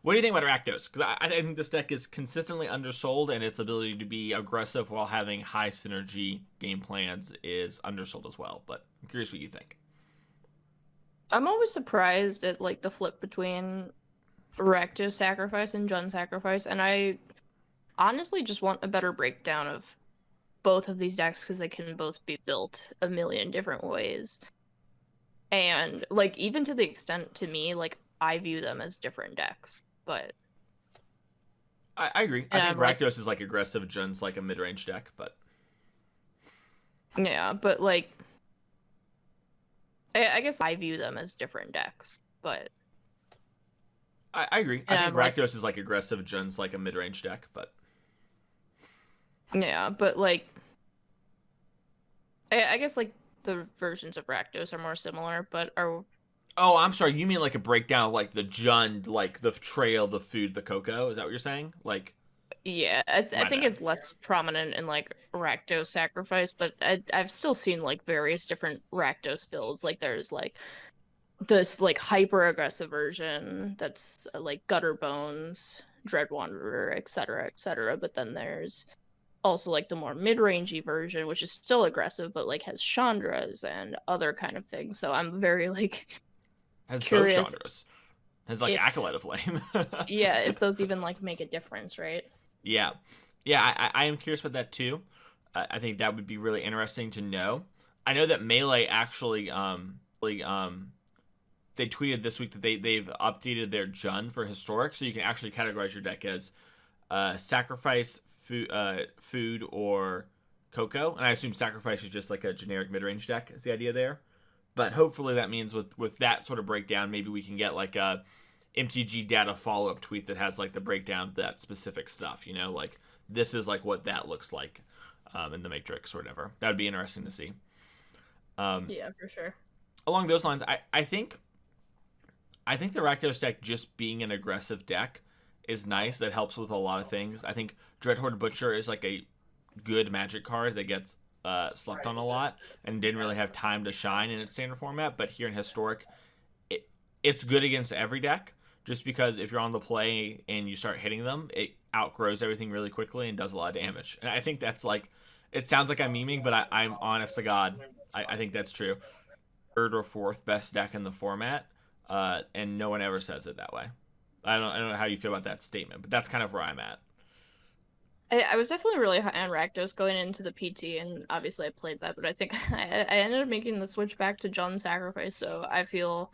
Speaker 1: What do you think about Rakdos? Because I think this deck is consistently undersold, and its ability to be aggressive while having high synergy game plans is undersold as well. But I'm curious what you think.
Speaker 2: I'm always surprised at like the flip between Recto Sacrifice and Jund Sacrifice, and I honestly just want a better breakdown of both of these decks because they can both be built a million different ways. And like even to the extent to me, like I view them as different decks. But
Speaker 1: I agree. I
Speaker 2: and
Speaker 1: think
Speaker 2: I'm like,
Speaker 1: Rakdos is like aggressive, Jun's like a mid-range deck, but
Speaker 2: yeah, but like I guess I view them as different decks. But
Speaker 1: I agree. I
Speaker 2: and
Speaker 1: think
Speaker 2: I'm like,
Speaker 1: Rakdos is like aggressive, Jun's like a mid-range deck, but
Speaker 2: yeah, but like I guess like the versions of Rakdos are more similar, but are
Speaker 1: oh, I'm sorry. You mean like a breakdown of like the Jund, like the trail, the food, the cocoa? Is that what you're saying? Like,
Speaker 2: yeah, I
Speaker 1: my
Speaker 2: think
Speaker 1: bad.
Speaker 2: it's less prominent in like Rakdos Sacrifice, but I've still seen like various different Rakdos builds. Like there's like this like hyper aggressive version that's like Gutter Bones, Dread Wanderer, etc., etc. But then there's also like the more mid-rangey version, which is still aggressive, but like has Chandras and other kind of things. So I'm very like
Speaker 1: Has both
Speaker 2: curious
Speaker 1: genres. Has like
Speaker 2: if
Speaker 1: Acolyte of Flame.
Speaker 2: yeah, if those even like make a difference, right?
Speaker 1: Yeah, yeah. I am curious about that too. I think that would be really interesting to know. I know that Melee actually, they tweeted this week that they've updated their Jund for Historic, so you can actually categorize your deck as sacrifice, food, or cocoa. And I assume sacrifice is just like a generic mid range deck. Is the idea there? But hopefully that means with that sort of breakdown, maybe we can get like a MTG data follow up tweet that has like the breakdown of that specific stuff. You know, like this is like what that looks like in the Matrix or whatever. That would be interesting to see.
Speaker 2: Yeah, for sure.
Speaker 1: Along those lines, I think the Rakdos deck just being an aggressive deck is nice. That helps with a lot of things. I think Dreadhorde Butcher is like a good Magic card that gets slept on a lot and didn't really have time to shine in its standard format. But here in Historic, it's good against every deck. Just because if you're on the play and you start hitting them, it outgrows everything really quickly and does a lot of damage. And I think that's like, it sounds like I'm memeing, but I'm honest to God, I think that's true. Third or fourth best deck in the format, and no one ever says it that way. I don't know how you feel about that statement, but that's kind of where I'm at.
Speaker 2: I was definitely really high on Rakdos going into the PT, and obviously I played that, but I think I ended up making the switch back to Jund Sacrifice, so I feel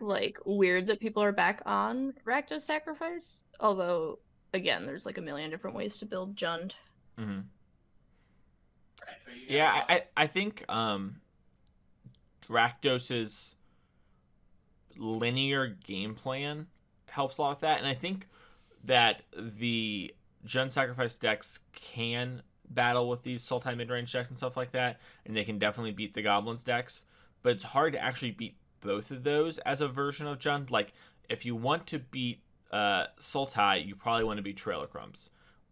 Speaker 2: like weird that people are back on Rakdos Sacrifice. Although, again, there's like a million different ways to build Jund.
Speaker 1: Mm-hmm. Yeah, I think Rakdos's linear game plan helps a lot with that, and I think that the Jund Sacrifice decks can battle with these Sultai mid-range decks and stuff like that, and they can definitely beat the Goblins decks, but it's hard to actually beat both of those as a version of Jund. Like, if you want to beat Sultai, you probably want to beat Trailer Crumbs.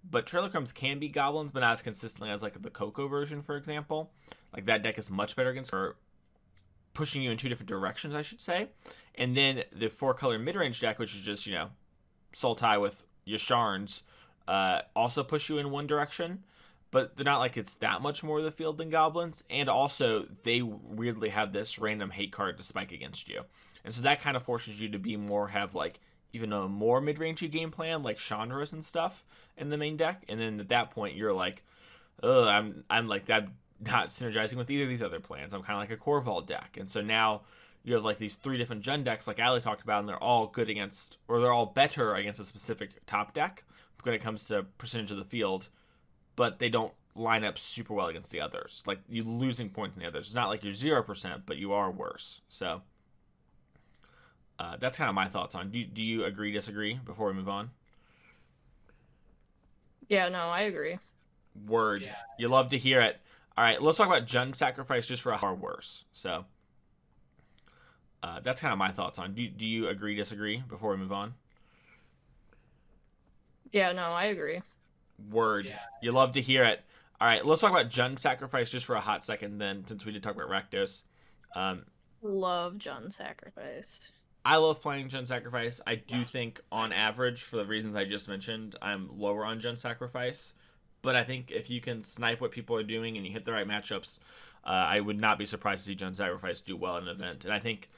Speaker 1: But Trailer Crumbs can beat Goblins, but not as consistently as, like, the Coco version, for example. Like, that deck is much better against, or pushing you in two different directions, I should say. And then the 4-color mid-range deck, which is just, you know, Sultai with Yasharns, also push you in one direction, but they're not like it's that much more of the field than Goblins. And also, they weirdly have this random hate card to spike against you, and so that kind of forces you to be more have like even a more mid-rangey game plan, like Chandra's and stuff in the main deck. And then at that point, you're like, oh, I'm like that, not synergizing with either of these other plans. I'm kind of like a Corval deck, and so now you have like these 3 different Jund decks, like Ali talked about, and they're all good against, or they're all better against a specific top deck when it comes to percentage of the field, but they don't line up super well against the others. Like, you're losing points in the others. It's not like you're 0%, but you are worse. So that's kind of my thoughts on. Do you agree, disagree before we move on?
Speaker 2: Yeah, no, I agree.
Speaker 1: Word. Yeah. You love to hear it. All right, let's talk about Jund Sacrifice just for a far worse. So that's kind of my thoughts on. Do you agree, disagree before we move on?
Speaker 2: Yeah, no, I agree.
Speaker 1: Word. Yeah. You love to hear it. All right, let's talk about Jund Sacrifice just for a hot second then, since we did talk about Rakdos.
Speaker 2: Love Jund Sacrifice.
Speaker 1: I love playing Jund Sacrifice. I do think, on average, for the reasons I just mentioned, I'm lower on Jund Sacrifice. But I think if you can snipe what people are doing and you hit the right matchups, I would not be surprised to see Jund Sacrifice do well in an event. And I think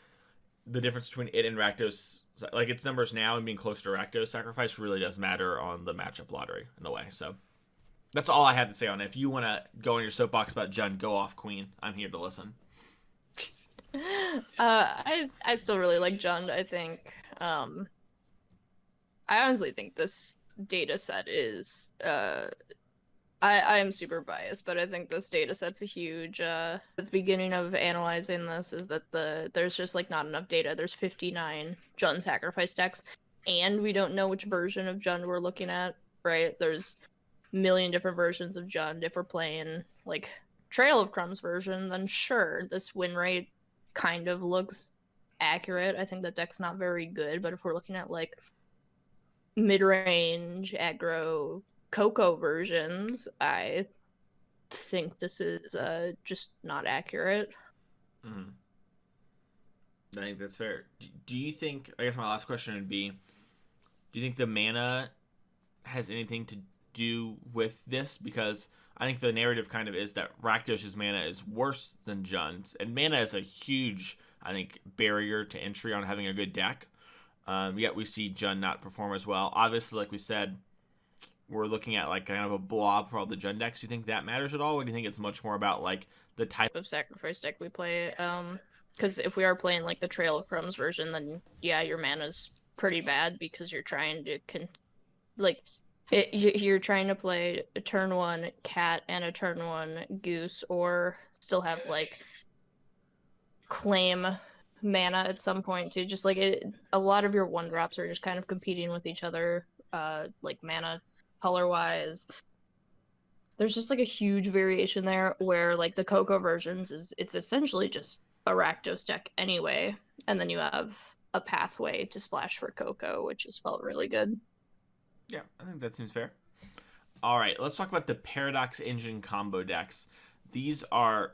Speaker 1: the difference between it and Rakdos, like its numbers now and being close to Rakdos sacrifice, really does matter on the matchup lottery in a way. So that's all I have to say on it. If you want to go on your soapbox about Jund, go off, Queen. I'm here to listen.
Speaker 2: I still really like Jund. I honestly think this data set is I am super biased, but I think this data set's a huge at the beginning of analyzing this is that there's just like not enough data. There's 59 Jund sacrifice decks, and we don't know which version of Jund we're looking at, right? There's a million different versions of Jund. If we're playing like Trail of Crumbs version, then sure, this win rate kind of looks accurate. I think the deck's not very good, but if we're looking at like mid-range aggro Coco versions, I think this is just not accurate.
Speaker 1: Mm-hmm. I think that's fair. Do you think, I guess my last question would be, do you think the mana has anything to do with this? Because I think the narrative kind of is that Rakdos' mana is worse than Jund's, and mana is a huge, I think, barrier to entry on having a good deck. Yet we see Jund not perform as well. Obviously, like we said, we're looking at like kind of a blob for all the Jund decks. Do you think that matters at all, or do you think it's much more about like the type
Speaker 2: of sacrifice deck we play? Because if we are playing like the Trail of Crumbs version, then yeah, your mana's pretty bad because you're trying to you're trying to play a turn 1 cat and a turn 1 goose, or still have like claim mana at some point too. Just like a lot of your 1-drops are just kind of competing with each other, like mana color wise. There's just like a huge variation there where like the Coco versions it's essentially just a Rakdos deck anyway, and then you have a pathway to splash for Coco, which has felt really good.
Speaker 1: Yeah, I think that seems fair. All right, let's talk about the Paradox Engine combo decks. These are,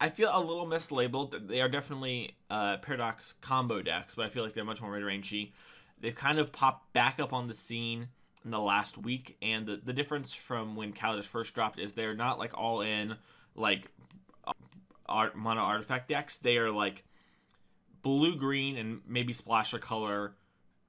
Speaker 1: I feel, a little mislabeled. They are definitely Paradox combo decks, but I feel like they're much more mid-rangey. They've kind of popped back up on the scene in the last week, and the difference from when Kaladesh first dropped is they're not like all in like mono artifact decks. They are like blue-green and maybe splash a color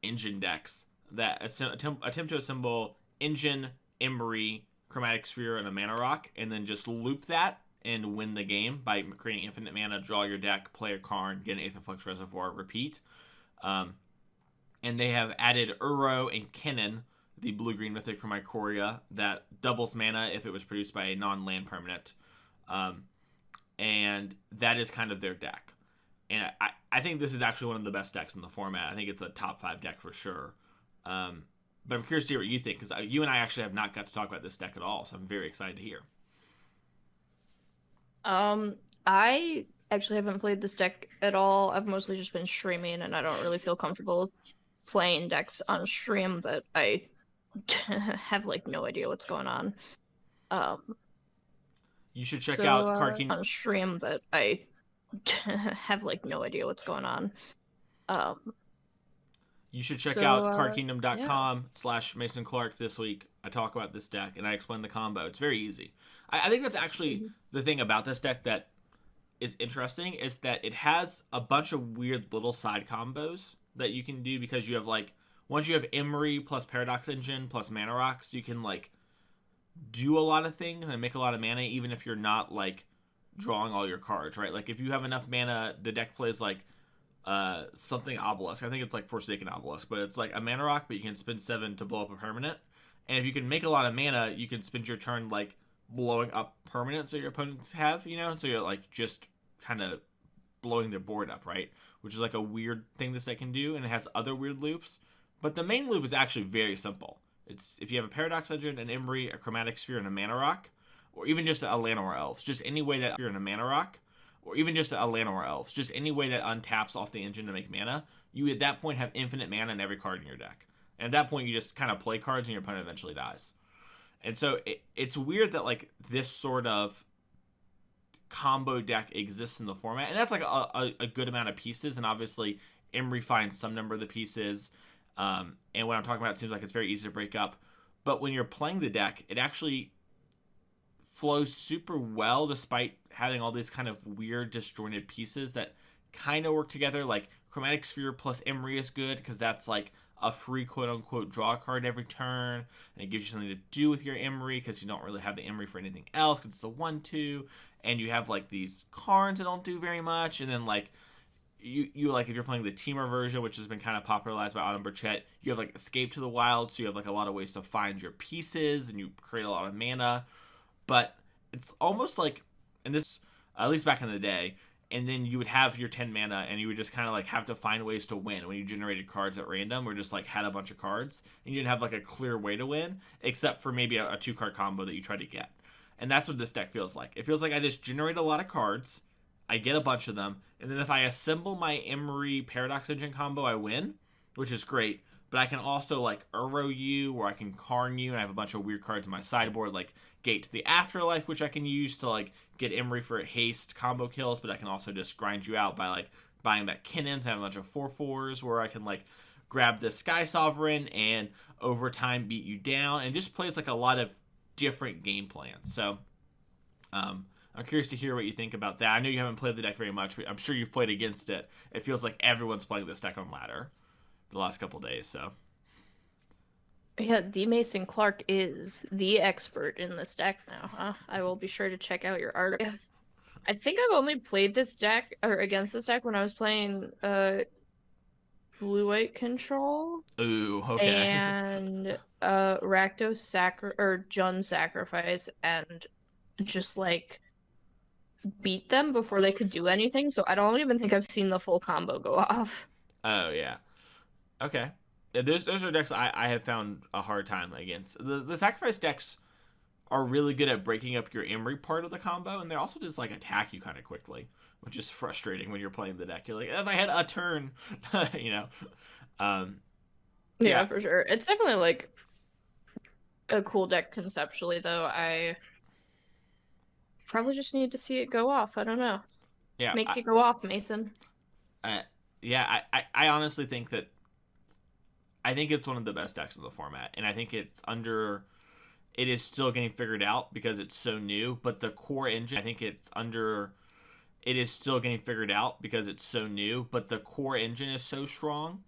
Speaker 1: engine decks that attempt to assemble Engine, Emery, Chromatic Sphere, and a Mana Rock, and then just loop that and win the game by creating infinite mana, draw your deck, play a Karn, get an Aetherflux Reservoir, repeat. And they have added Uro and Kennen, the blue-green mythic from Ikoria, that doubles mana if it was produced by a non-land permanent. And that is kind of their deck. And I think this is actually one of the best decks in the format. I think it's a top 5 deck for sure. But I'm curious to hear what you think, because you and I actually have not got to talk about this deck at all, so I'm very excited to hear.
Speaker 2: I actually haven't played this deck at all. I've mostly just been streaming, and I don't really feel comfortable playing decks on stream that I have like no idea what's going on.
Speaker 1: You should check out Card Kingdom
Speaker 2: on stream that I have like no idea what's going on.
Speaker 1: You should check out cardkingdom.com/Mason Clark this week. I talk about this deck and I explain the combo. It's very easy. I think that's actually the thing about this deck that is interesting, is that it has a bunch of weird little side combos that you can do, because you have like, once you have Emery plus Paradox Engine plus Mana Rocks, you can like do a lot of things and make a lot of mana even if you're not like drawing all your cards, right? Like if you have enough mana, the deck plays like something Obelisk. I think it's like Forsaken Obelisk, but it's like a Mana Rock, but you can spend 7 to blow up a permanent. And if you can make a lot of mana, you can spend your turn like blowing up permanents that your opponents have, you know? And so you're like just kind of blowing their board up, right? Which is like a weird thing this deck can do, and it has other weird loops. But the main loop is actually very simple. It's if you have a Paradox Engine, an Emery, a Chromatic Sphere, and a Mana Rock, or even just a Llanowar Elves, just any way that you're in a Mana Rock, or even just a Llanowar Elves, just any way that untaps off the engine to make mana, you at that point have infinite mana in every card in your deck. And at that point, you just kind of play cards and your opponent eventually dies. And so it's weird that like this sort of combo deck exists in the format, and that's like a good amount of pieces. And obviously, Emery finds some number of the pieces. And what I'm talking about, it seems like it's very easy to break up. But when you're playing the deck, it actually flows super well despite having all these kind of weird disjointed pieces that kind of work together. Like Chromatic Sphere plus Emery is good because that's like a free quote-unquote draw card every turn, and it gives you something to do with your Emery because you don't really have the Emery for anything else because it's a 1/2, and you have like these cards that don't do very much, and then like you like if you're playing the Teamer version, which has been kind of popularized by Autumn Burchett, you have like Escape to the Wild, so you have like a lot of ways to find your pieces, and you create a lot of mana, but it's almost like, and this at least back in the day, and then you would have your 10 mana, and you would just kind of like have to find ways to win when you generated cards at random, or just like had a bunch of cards, and you didn't have like a clear way to win, except for maybe a 2-card combo that you try to get. And that's what this deck feels like. It feels like I just generate a lot of cards, I get a bunch of them, and then if I assemble my Emery Paradox Engine combo, I win, which is great. But I can also like Uro you, or I can Karn you, and I have a bunch of weird cards in my sideboard, like Gate to the Afterlife, which I can use to like get Emery for haste combo kills, but I can also just grind you out by like buying back Kinnons and have a bunch of 4/4s where I can like grab the Sky Sovereign and over time beat you down, and just plays like a lot of different game plans. So I'm curious to hear what you think about that. I know you haven't played the deck very much, but I'm sure you've played against it. It feels like everyone's playing this deck on ladder the last couple days, so.
Speaker 2: Yeah, D. Mason Clark is the expert in this deck now, huh? I will be sure to check out your article. I think I've only played this deck, or against this deck, when I was playing Blue-White Control.
Speaker 1: Ooh, okay.
Speaker 2: And Rakdos Jund Sacrifice, and just like beat them before they could do anything, so I don't even think I've seen the full combo go off.
Speaker 1: Oh, yeah. Okay. Yeah, those are decks I have found a hard time against. The sacrifice decks are really good at breaking up your Emery part of the combo, and they also just like attack you kind of quickly, which is frustrating when you're playing the deck. You're like, if I had a turn, you know.
Speaker 2: Yeah, for sure. It's definitely like a cool deck conceptually, though. I probably just need to see it go off. I don't know.
Speaker 1: Yeah,
Speaker 2: Make it go off, Mason.
Speaker 1: Yeah, I honestly think that I think it's one of the best decks in the format, and I think it is still getting figured out because it's so new, but the core engine, I think it is still getting figured out because it's so new, but the core engine is so strong,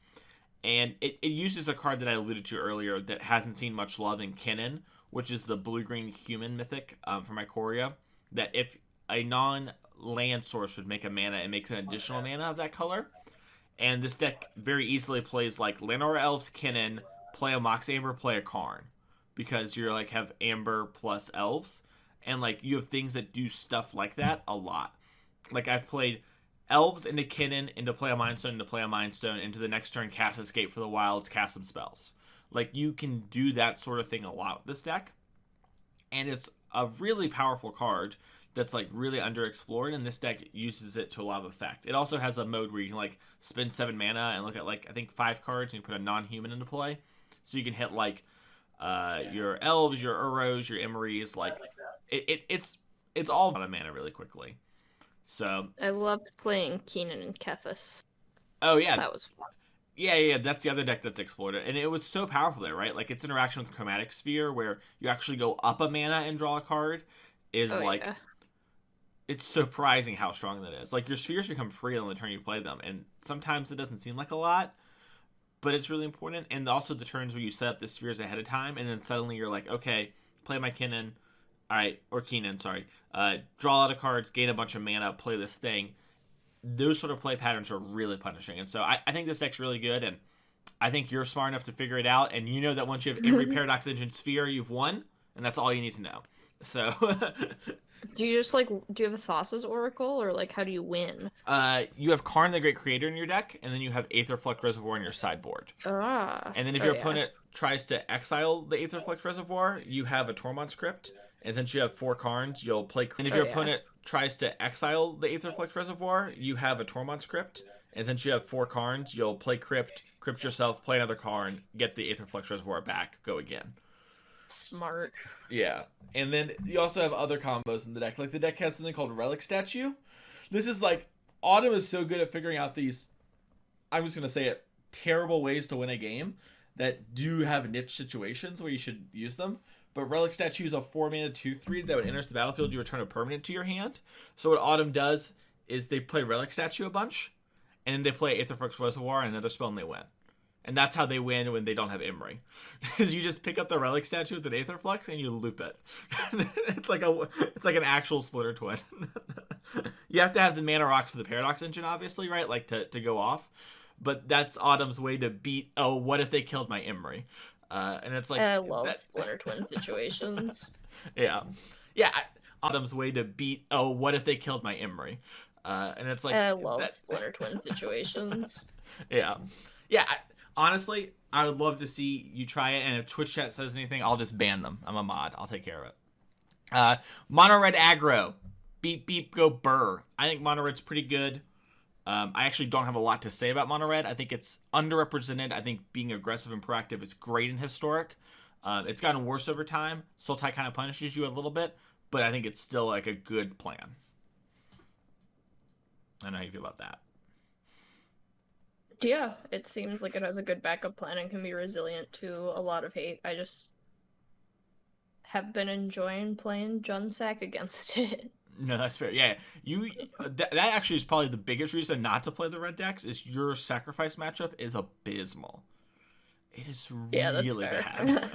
Speaker 1: and it uses a card that I alluded to earlier that hasn't seen much love in Kinnan, which is the blue-green human mythic from Ikoria, that if a non-land source would make a mana, it makes an additional mana of that color. And this deck very easily plays like Lanora Elves, Kinnan, play a Mox Amber, play a Karn. Because you're like have Amber plus Elves. And like you have things that do stuff like that a lot. Like I've played Elves into Kinnan, into play a Mind Stone, into play a Mind Stone, into the next turn cast Escape for the Wilds, cast some spells. Like you can do that sort of thing a lot with this deck. And it's a really powerful card that's like really underexplored, and this deck uses it to a lot of effect. It also has a mode where you can like spend 7 mana and look at like I think 5 cards and you put a non-human into play, so you can hit like your elves, your Uros, your Emerys. Like it's all out of mana really quickly. So
Speaker 2: I loved playing Keenan and Kethis.
Speaker 1: Oh yeah,
Speaker 2: that was fun.
Speaker 1: Yeah, that's the other deck that's explored it, and it was so powerful there, right? Like its interaction with Chromatic Sphere, where you actually go up a mana and draw a card, is yeah. It's surprising how strong that is. Like your spheres become free on the turn you play them, and sometimes it doesn't seem like a lot, but it's really important. And also the turns where you set up the spheres ahead of time, and then suddenly you're like, okay, play my Kinnan, all right, or Keenan, sorry, draw a lot of cards, gain a bunch of mana, play this thing. Those sort of play patterns are really punishing, and so I think this deck's really good, and I think you're smart enough to figure it out, and you know that once you have every Paradox Engine sphere, you've won, and that's all you need to know. So
Speaker 2: do you just like do you have a Thassa's Oracle, or like how do you win?
Speaker 1: You have Karn the Great Creator in your deck, and then you have Aetherflux Reservoir in your sideboard. And then if your opponent tries to exile the Aetherflux Reservoir, you have a Tormod's Crypt, and since you have 4 Karns, you'll play. And if your opponent tries to exile the Aetherflux Reservoir, you have a Tormod's Crypt, and since you have 4 Karns, you'll play Crypt yourself, play another Karn, get the Aetherflux Reservoir back, go again.
Speaker 2: Smart.
Speaker 1: Yeah. And then you also have other combos in the deck. Like the deck has something called Relic Statue. This is like, Autumn is so good at figuring out these, I'm just going to say it, terrible ways to win a game that do have niche situations where you should use them. But Relic Statue is a 4-mana 2/3 that when it enters the battlefield, you return a permanent to your hand. So what Autumn does is they play Relic Statue a bunch, and then they play Aetherflux Reservoir and another spell and they win. And that's how they win when they don't have Imri. Is you just pick up the relic statue with an Aetherflux and you loop it. It's like an actual Splitter Twin. You have to have the mana rocks for the Paradox Engine, obviously, right? Like to go off. But that's Autumn's way to beat, oh, what if they killed my Imri? And it's like...
Speaker 2: I love Splitter Twin situations.
Speaker 1: Yeah. Autumn's way to beat, oh, what if they killed my Imri? And it's like...
Speaker 2: I love Splitter Twin situations.
Speaker 1: Yeah. Honestly, I would love to see you try it, and if Twitch chat says anything, I'll just ban them. I'm a mod. I'll take care of it. Mono Red Aggro. Beep, beep, go burr. I think Mono Red's pretty good. I actually don't have a lot to say about Mono Red. I think it's underrepresented. I think being aggressive and proactive is great in Historic. It's gotten worse over time. Sultai kind of punishes you a little bit, but I think it's still like a good plan. I don't know how you feel about that.
Speaker 2: Yeah, it seems like it has a good backup plan and can be resilient to a lot of hate. I just have been enjoying playing Junsack against it.
Speaker 1: No, that's fair. Yeah, that actually is probably the biggest reason not to play the red decks is your sacrifice matchup is abysmal. It is really bad.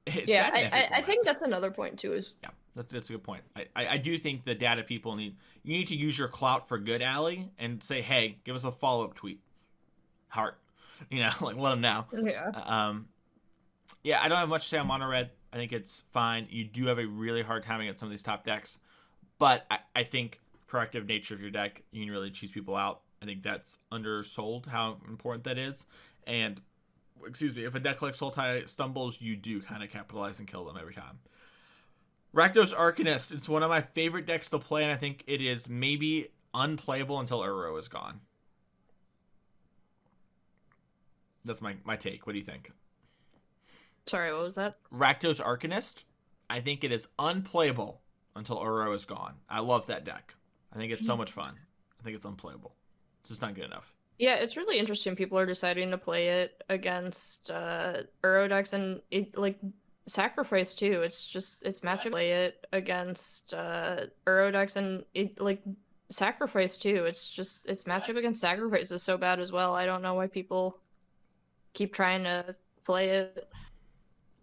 Speaker 2: I think that's another point too.
Speaker 1: Yeah, that's a good point. I do think the data people you need to use your clout for good, Allie, and say, hey, give us a follow-up tweet. Heart. Like let them know. Yeah. I don't have much to say on Mono Red. I think it's fine. You do have a really hard time against some of these top decks, but I think proactive nature of your deck, you can really cheese people out. I think that's undersold how important that is. And, if a deck like Sultai stumbles, you do kind of capitalize and kill them every time. Rakdos Arcanist. It's one of my favorite decks to play, and I think it is maybe unplayable until Uro is gone. That's my take. What do you think?
Speaker 2: Sorry, what was that?
Speaker 1: Rakdos Arcanist. I think it is unplayable until Uro is gone. I love that deck. I think it's so much fun. I think it's unplayable. It's just not good enough.
Speaker 2: Yeah, it's really interesting. People are deciding to play it against Uro decks, and it sacrifice too. It's matchup. Play it against Uro decks, and it sacrifice too. It's matchup against sacrifice is so bad as well. I don't know why people keep trying to play it.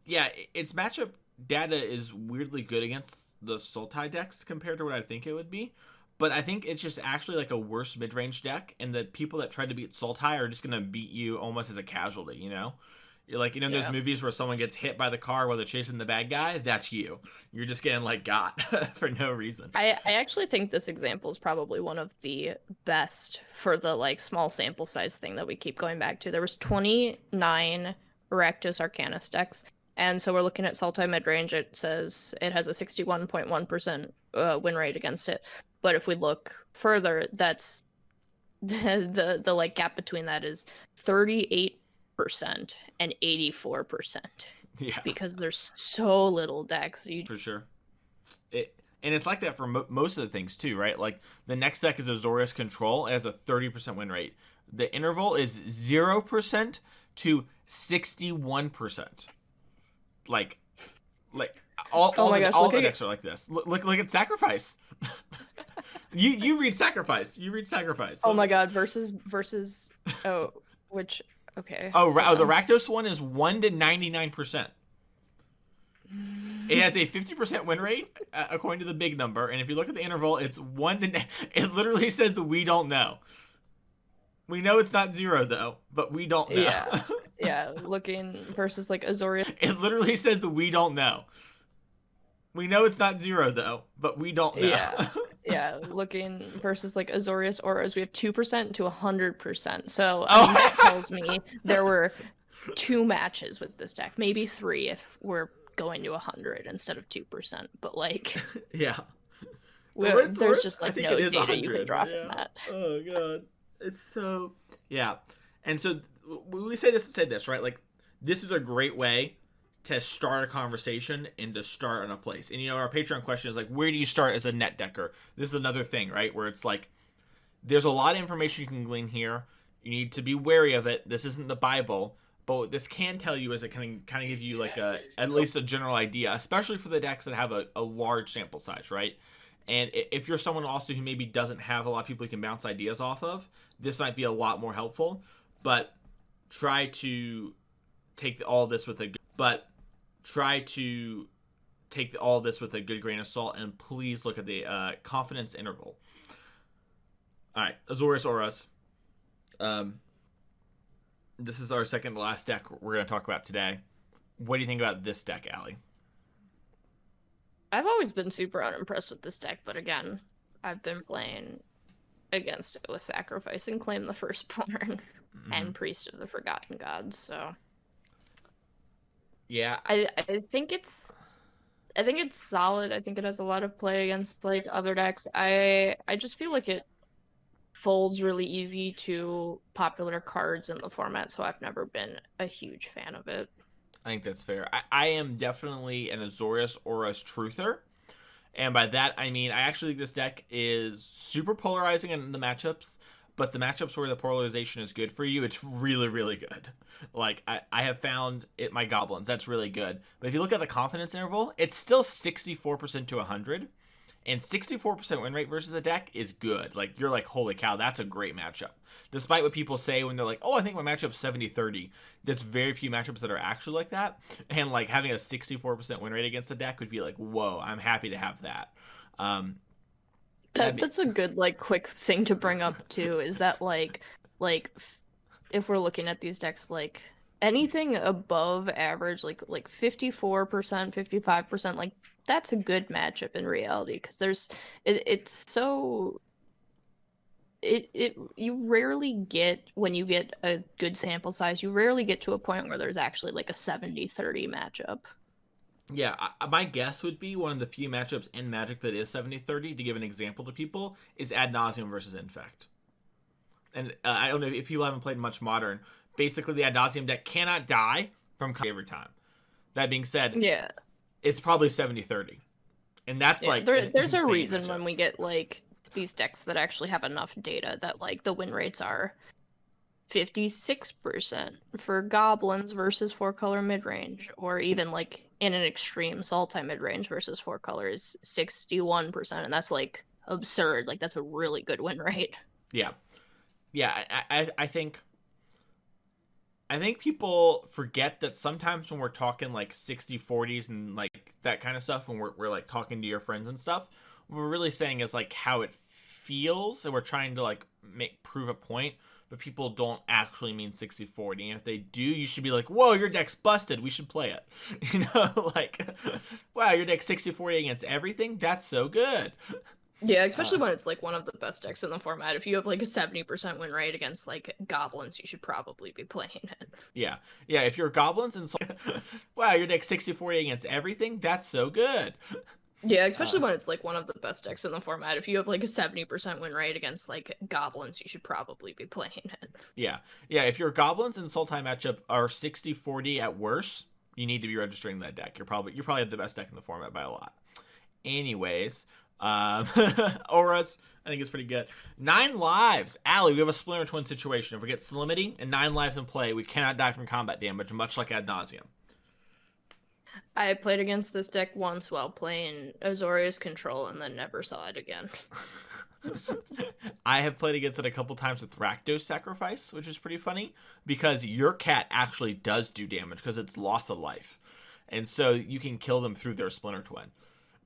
Speaker 1: Yeah, its matchup data is weirdly good against the Sultai decks compared to what I think it would be. But I think it's just actually like a worse mid-range deck, and the people that try to beat Sultai are just going to beat you almost as a casualty, You're like, those movies where someone gets hit by the car while they're chasing the bad guy? That's you. You're just getting, got for no reason.
Speaker 2: I actually think this example is probably one of the best for the, small sample size thing that we keep going back to. There was 29 Rakdos Arcanist decks. And so we're looking at Sultai midrange. It says it has a 61.1% win rate against it. But if we look further, that's the gap between that is 38% and 84%.
Speaker 1: Yeah.
Speaker 2: Because there's so little decks.
Speaker 1: For sure. And it's like that for most of the things too, right? Like the next deck is Azorius Control. It has a 30% win rate. The interval is 0% to 61%. All the decks are like this. Look at Sacrifice. you read Sacrifice.
Speaker 2: Oh my god, versus which okay.
Speaker 1: The Rakdos one is 1 to 99%. It has a 50% win rate according to the big number, and if you look at the interval, it's 1 to it literally says we don't know. We know it's not 0 though, but we don't know.
Speaker 2: Yeah. Yeah, looking versus Azorius.
Speaker 1: It literally says we don't know. We know it's not 0 though, but we don't know.
Speaker 2: Yeah, looking versus Azorius auras, we have 2% to 100%. So that tells me there were 2 matches with this deck, maybe 3 if we're going to 100 instead of 2%. But
Speaker 1: yeah,
Speaker 2: there's just no data you can draw from that.
Speaker 1: Oh god, it's so and so. We say this, right? This is a great way to start a conversation and to start in a place. And, our Patreon question is, where do you start as a net decker? This is another thing, right? Where it's there's a lot of information you can glean here. You need to be wary of it. This isn't the Bible. But what this can tell you is it can kind of give you, at least a general idea, especially for the decks that have a large sample size, right? And if you're someone also who maybe doesn't have a lot of people you can bounce ideas off of, this might be a lot more helpful. But try to take all this with a good, but try to take all this with a good grain of salt, and please look at the confidence interval. All right, Azorius Auras. This is our second to last deck we're going to talk about today. What do you think about this deck, Allie?
Speaker 2: I've always been super unimpressed with this deck, but again, I've been playing against it with Sacrifice and Claim the Firstborn and Priest of the Forgotten Gods, so
Speaker 1: yeah,
Speaker 2: I think it's solid. I think it has a lot of play against like other decks. I just feel like it folds really easy to popular cards in the format, so I've never been a huge fan of it.
Speaker 1: I think that's fair. I am definitely an Azorius Auras truther. And by that, I mean, I actually think this deck is super polarizing in the matchups, but the matchups where the polarization is good for you, it's really, really good. Like, I have found it, my Goblins, that's really good. But if you look at the confidence interval, it's still 64% to 100. And 64% win rate versus a deck is good. Like, you're like, holy cow, that's a great matchup. Despite what people say when they're like, oh, I think my matchup's 70-30. There's very few matchups that are actually like that. And, like, having a 64% win rate against a deck would be like, whoa, I'm happy to have that.
Speaker 2: That's a good, like, quick thing to bring up, too, is that, like, if we're looking at these decks, like, anything above average, like 54%, 55%, like, that's a good matchup in reality, because it's so you rarely get, when you get a good sample size, you rarely get to a point where there's actually like a 70-30 matchup.
Speaker 1: Yeah, my guess would be one of the few matchups in Magic that is 70-30, to give an example to people, is Ad Nauseam versus Infect. And I don't know if people haven't played much Modern. Basically, the Ad Nauseam deck cannot die from every time. That being said,
Speaker 2: yeah,
Speaker 1: it's probably 70-30. And that's like
Speaker 2: there's a reason
Speaker 1: matchup.
Speaker 2: when we get like these decks that actually have enough data that like the win rates are 56% for Goblins versus 4-color midrange, or even like in an extreme Sultai midrange versus 4-color is 61%, and that's like absurd. Like, that's a really good win rate.
Speaker 1: Yeah. I think people forget that sometimes when we're talking like 60-40s and like that kind of stuff, when we're like talking to your friends and stuff, what we're really saying is like how it feels, and we're trying to like prove a point, but people don't actually mean 60-40. And if they do, you should be like, whoa, your deck's busted, we should play it. You know, like, wow, your deck's 60-40 against everything, that's so good.
Speaker 2: Yeah, especially when it's like one of the best decks in the format. If you have like a 70% win rate against like Goblins, you should probably be playing it.
Speaker 1: Yeah, if you're Goblins and wow, your deck's 60-40 against everything, that's so good.
Speaker 2: Yeah, especially when it's like one of the best decks in the format. If you have like a 70% win rate against like Goblins, you should probably be playing it.
Speaker 1: Yeah, if your Goblins and Sultai matchup are 60-40 at worst, you need to be registering that deck. You're probably have the best deck in the format by a lot. Anyways, Auras, I think it's pretty good. 9 lives. Allie, we have a Splinter Twin situation. If we get Salinity and 9 lives in play, we cannot die from combat damage, much like Ad Nauseam.
Speaker 2: I played against this deck once while playing Azorius Control and then never saw it again.
Speaker 1: I have played against it a couple times with Rakdos Sacrifice, which is pretty funny, because your cat actually does do damage because it's loss of life. And so you can kill them through their Splinter Twin.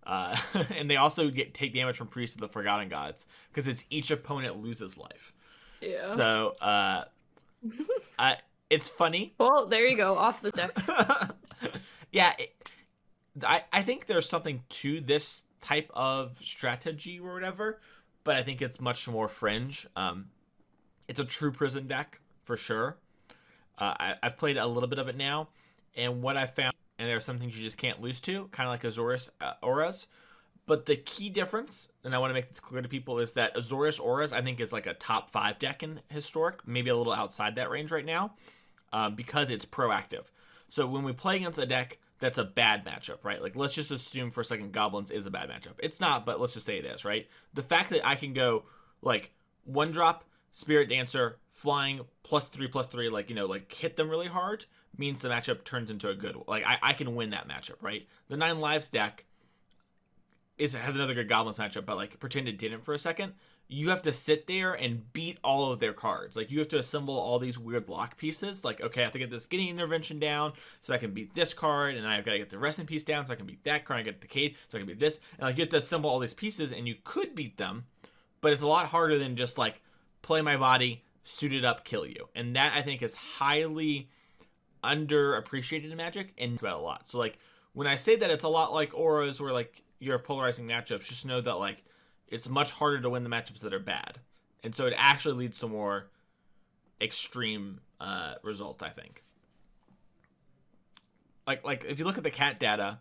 Speaker 1: And they also take damage from Priest of the Forgotten Gods, because it's each opponent loses life.
Speaker 2: Yeah.
Speaker 1: So, it's funny.
Speaker 2: Well, there you go, off the deck.
Speaker 1: Yeah, I think there's something to this type of strategy or whatever, but I think it's much more fringe. It's a true prison deck, for sure. I've played a little bit of it now, and what I found, and there are some things you just can't lose to, kind of like Azorius Auras. But the key difference, and I want to make this clear to people, is that Azorius Auras, I think, is like a top 5 deck in Historic, maybe a little outside that range right now, because it's proactive. So when we play against a deck that's a bad matchup, right? Like, let's just assume for a second Goblins is a bad matchup. It's not, but let's just say it is, right? The fact that I can go, like, 1-drop, Spirit Dancer, flying, +3/+3, like, you know, like, hit them really hard, means the matchup turns into a good one. Like, I can win that matchup, right? The 9 lives deck, has another good Goblins matchup, but like pretend it didn't for a second, you have to sit there and beat all of their cards. Like you have to assemble all these weird lock pieces. Like, okay, I have to get this Getting Intervention down so I can beat this card, and I've got to get the Rest in Peace down so I can beat that card. I get the Decade so I can beat this, and like you have to assemble all these pieces, and you could beat them, but it's a lot harder than just like play my body, suit it up, kill you. And that I think is highly underappreciated in Magic and about a lot. So like when I say that it's a lot like auras where like you have polarizing matchups, just know that like it's much harder to win the matchups that are bad. And so it actually leads to more extreme results, I think. Like if you look at the cat data,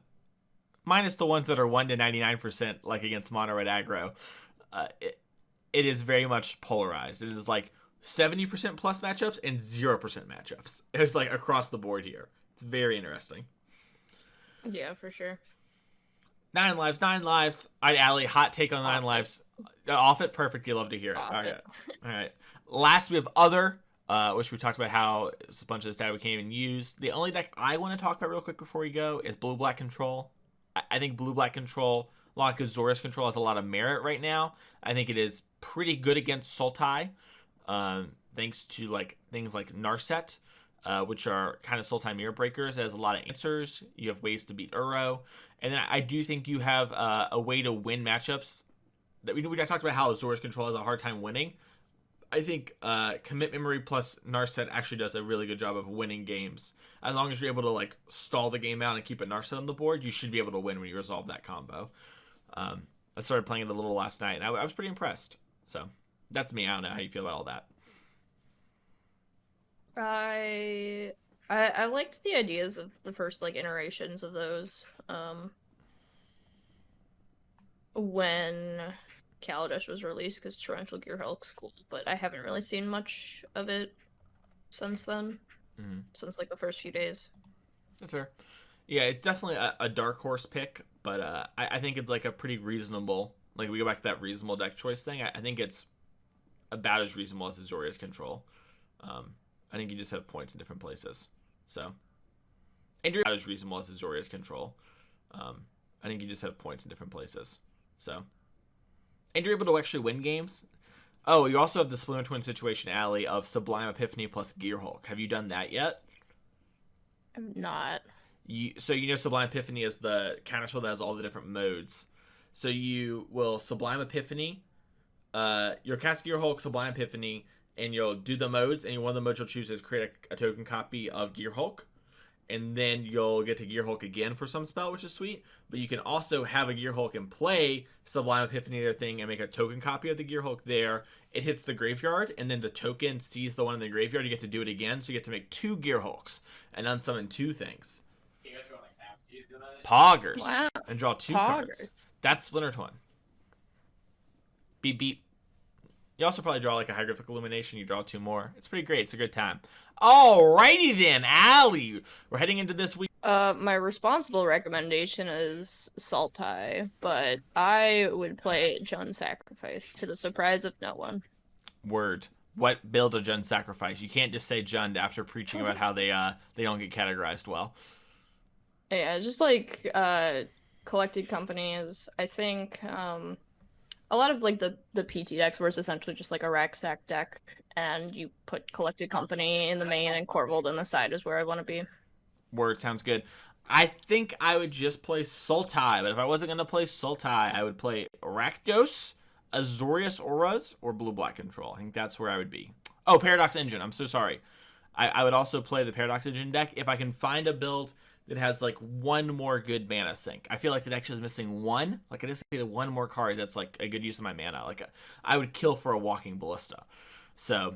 Speaker 1: minus the ones that are 1 to 99% like against mono red aggro, it is very much polarized. It is like 70% plus matchups and 0% matchups. It's like across the board here. It's very interesting.
Speaker 2: Yeah, for sure.
Speaker 1: 9 lives. All right, Allie, hot take on 9 lives. Off it, perfect. You love to hear it. All right. Last, we have other, which we talked about how it's a bunch of this data we can't even use. The only deck I want to talk about real quick before we go is Blue-Black Control. I think Blue-Black Control, like Azorius Control, has a lot of merit right now. I think it is pretty good against Sultai, thanks to like things like Narset, which are kind of Sultai mirror breakers. It has a lot of answers. You have ways to beat Uro. And then I do think you have a way to win matchups. We talked about how Azorius Control has a hard time winning. I think Commit Memory plus Narset actually does a really good job of winning games. As long as you're able to like stall the game out and keep a Narset on the board, you should be able to win when you resolve that combo. I started playing it a little last night, and I was pretty impressed. So that's me. I don't know how you feel about all that.
Speaker 2: I liked the ideas of the first like iterations of those. When Kaladesh was released, because Torrential Gear Hulk's cool, but I haven't really seen much of it since then. Since like the first few days.
Speaker 1: That's fair. Yeah, it's definitely a dark horse pick, but I think it's like a pretty reasonable. Like we go back to that reasonable deck choice thing. I think it's about as reasonable as Azorius Control. I think you just have points in different places. So, and you're about as reasonable as Azorius Control. I think you just have points in different places. So, and you're able to actually win games. Oh, you also have the Splinter Twin situation, Allie, of Sublime Epiphany plus Gear Hulk. Have you done that yet?
Speaker 2: I'm not.
Speaker 1: So you know Sublime Epiphany is the counterspell that has all the different modes. So you will Sublime Epiphany, you'll cast Gear Hulk, Sublime Epiphany, and you'll do the modes, and one of the modes you'll choose is create a token copy of Gear Hulk. And then you'll get to Gear Hulk again for some spell, which is sweet. But you can also have a Gear Hulk and play Sublime Epiphany their thing and make a token copy of the Gear Hulk there. It hits the graveyard, and then the token sees the one in the graveyard. You get to do it again, so you get to make 2 Gear Hulks and unsummon 2 things. Poggers.
Speaker 2: Wow.
Speaker 1: And draw 2 cards. That's Splinter Twin. Beep, beep. You also probably draw like a Hieroglyphic Illumination. You draw 2 more. It's pretty great. It's a good time. Alrighty then, Allie. We're heading into this week.
Speaker 2: My responsible recommendation is Sultai, but I would play Jund Sacrifice to the surprise of no one.
Speaker 1: Word. What build a Jund Sacrifice? You can't just say Jund after preaching about how they don't get categorized well.
Speaker 2: Yeah, just like Collected Companies. I think a lot of like the PT decks where it's essentially just like a rack sack deck, and you put Collected Company in the main and Corvold in the side is where I want to be.
Speaker 1: Word, sounds good. I think I would just play Sultai, but if I wasn't going to play Sultai, I would play Rakdos, Azorius Auras, or Blue-Black Control. I think that's where I would be. Oh, Paradox Engine. I'm so sorry. I would also play the Paradox Engine deck if I can find a build that has like 1 more good mana sink. I feel like the deck is missing 1. Like I just needed 1 more card that's like a good use of my mana. Like I would kill for a Walking Ballista. So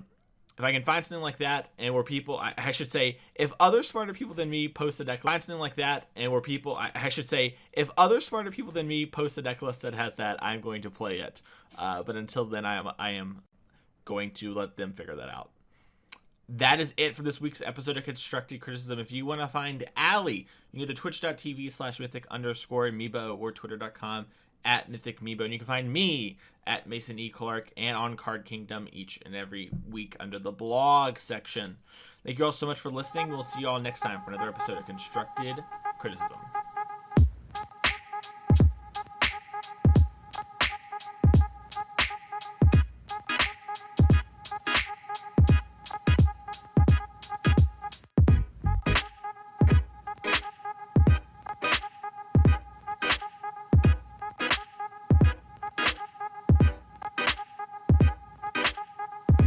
Speaker 1: if I can find something like that, and where people, I should say, if other smarter people than me post a deck, find something like that, and where people, I should say, if other smarter people than me post a deck list that has that, I'm going to play it. But until then, I am going to let them figure that out. That is it for this week's episode of Constructed Criticism. If you want to find Allie, you can go to twitch.tv/mythic_Meebo or twitter.com/MythicMeebo. And you can find me at Mason E. Clark and on Card Kingdom each and every week under the blog section. Thank you all so much for listening. We'll see you all next time for another episode of Constructed Criticism.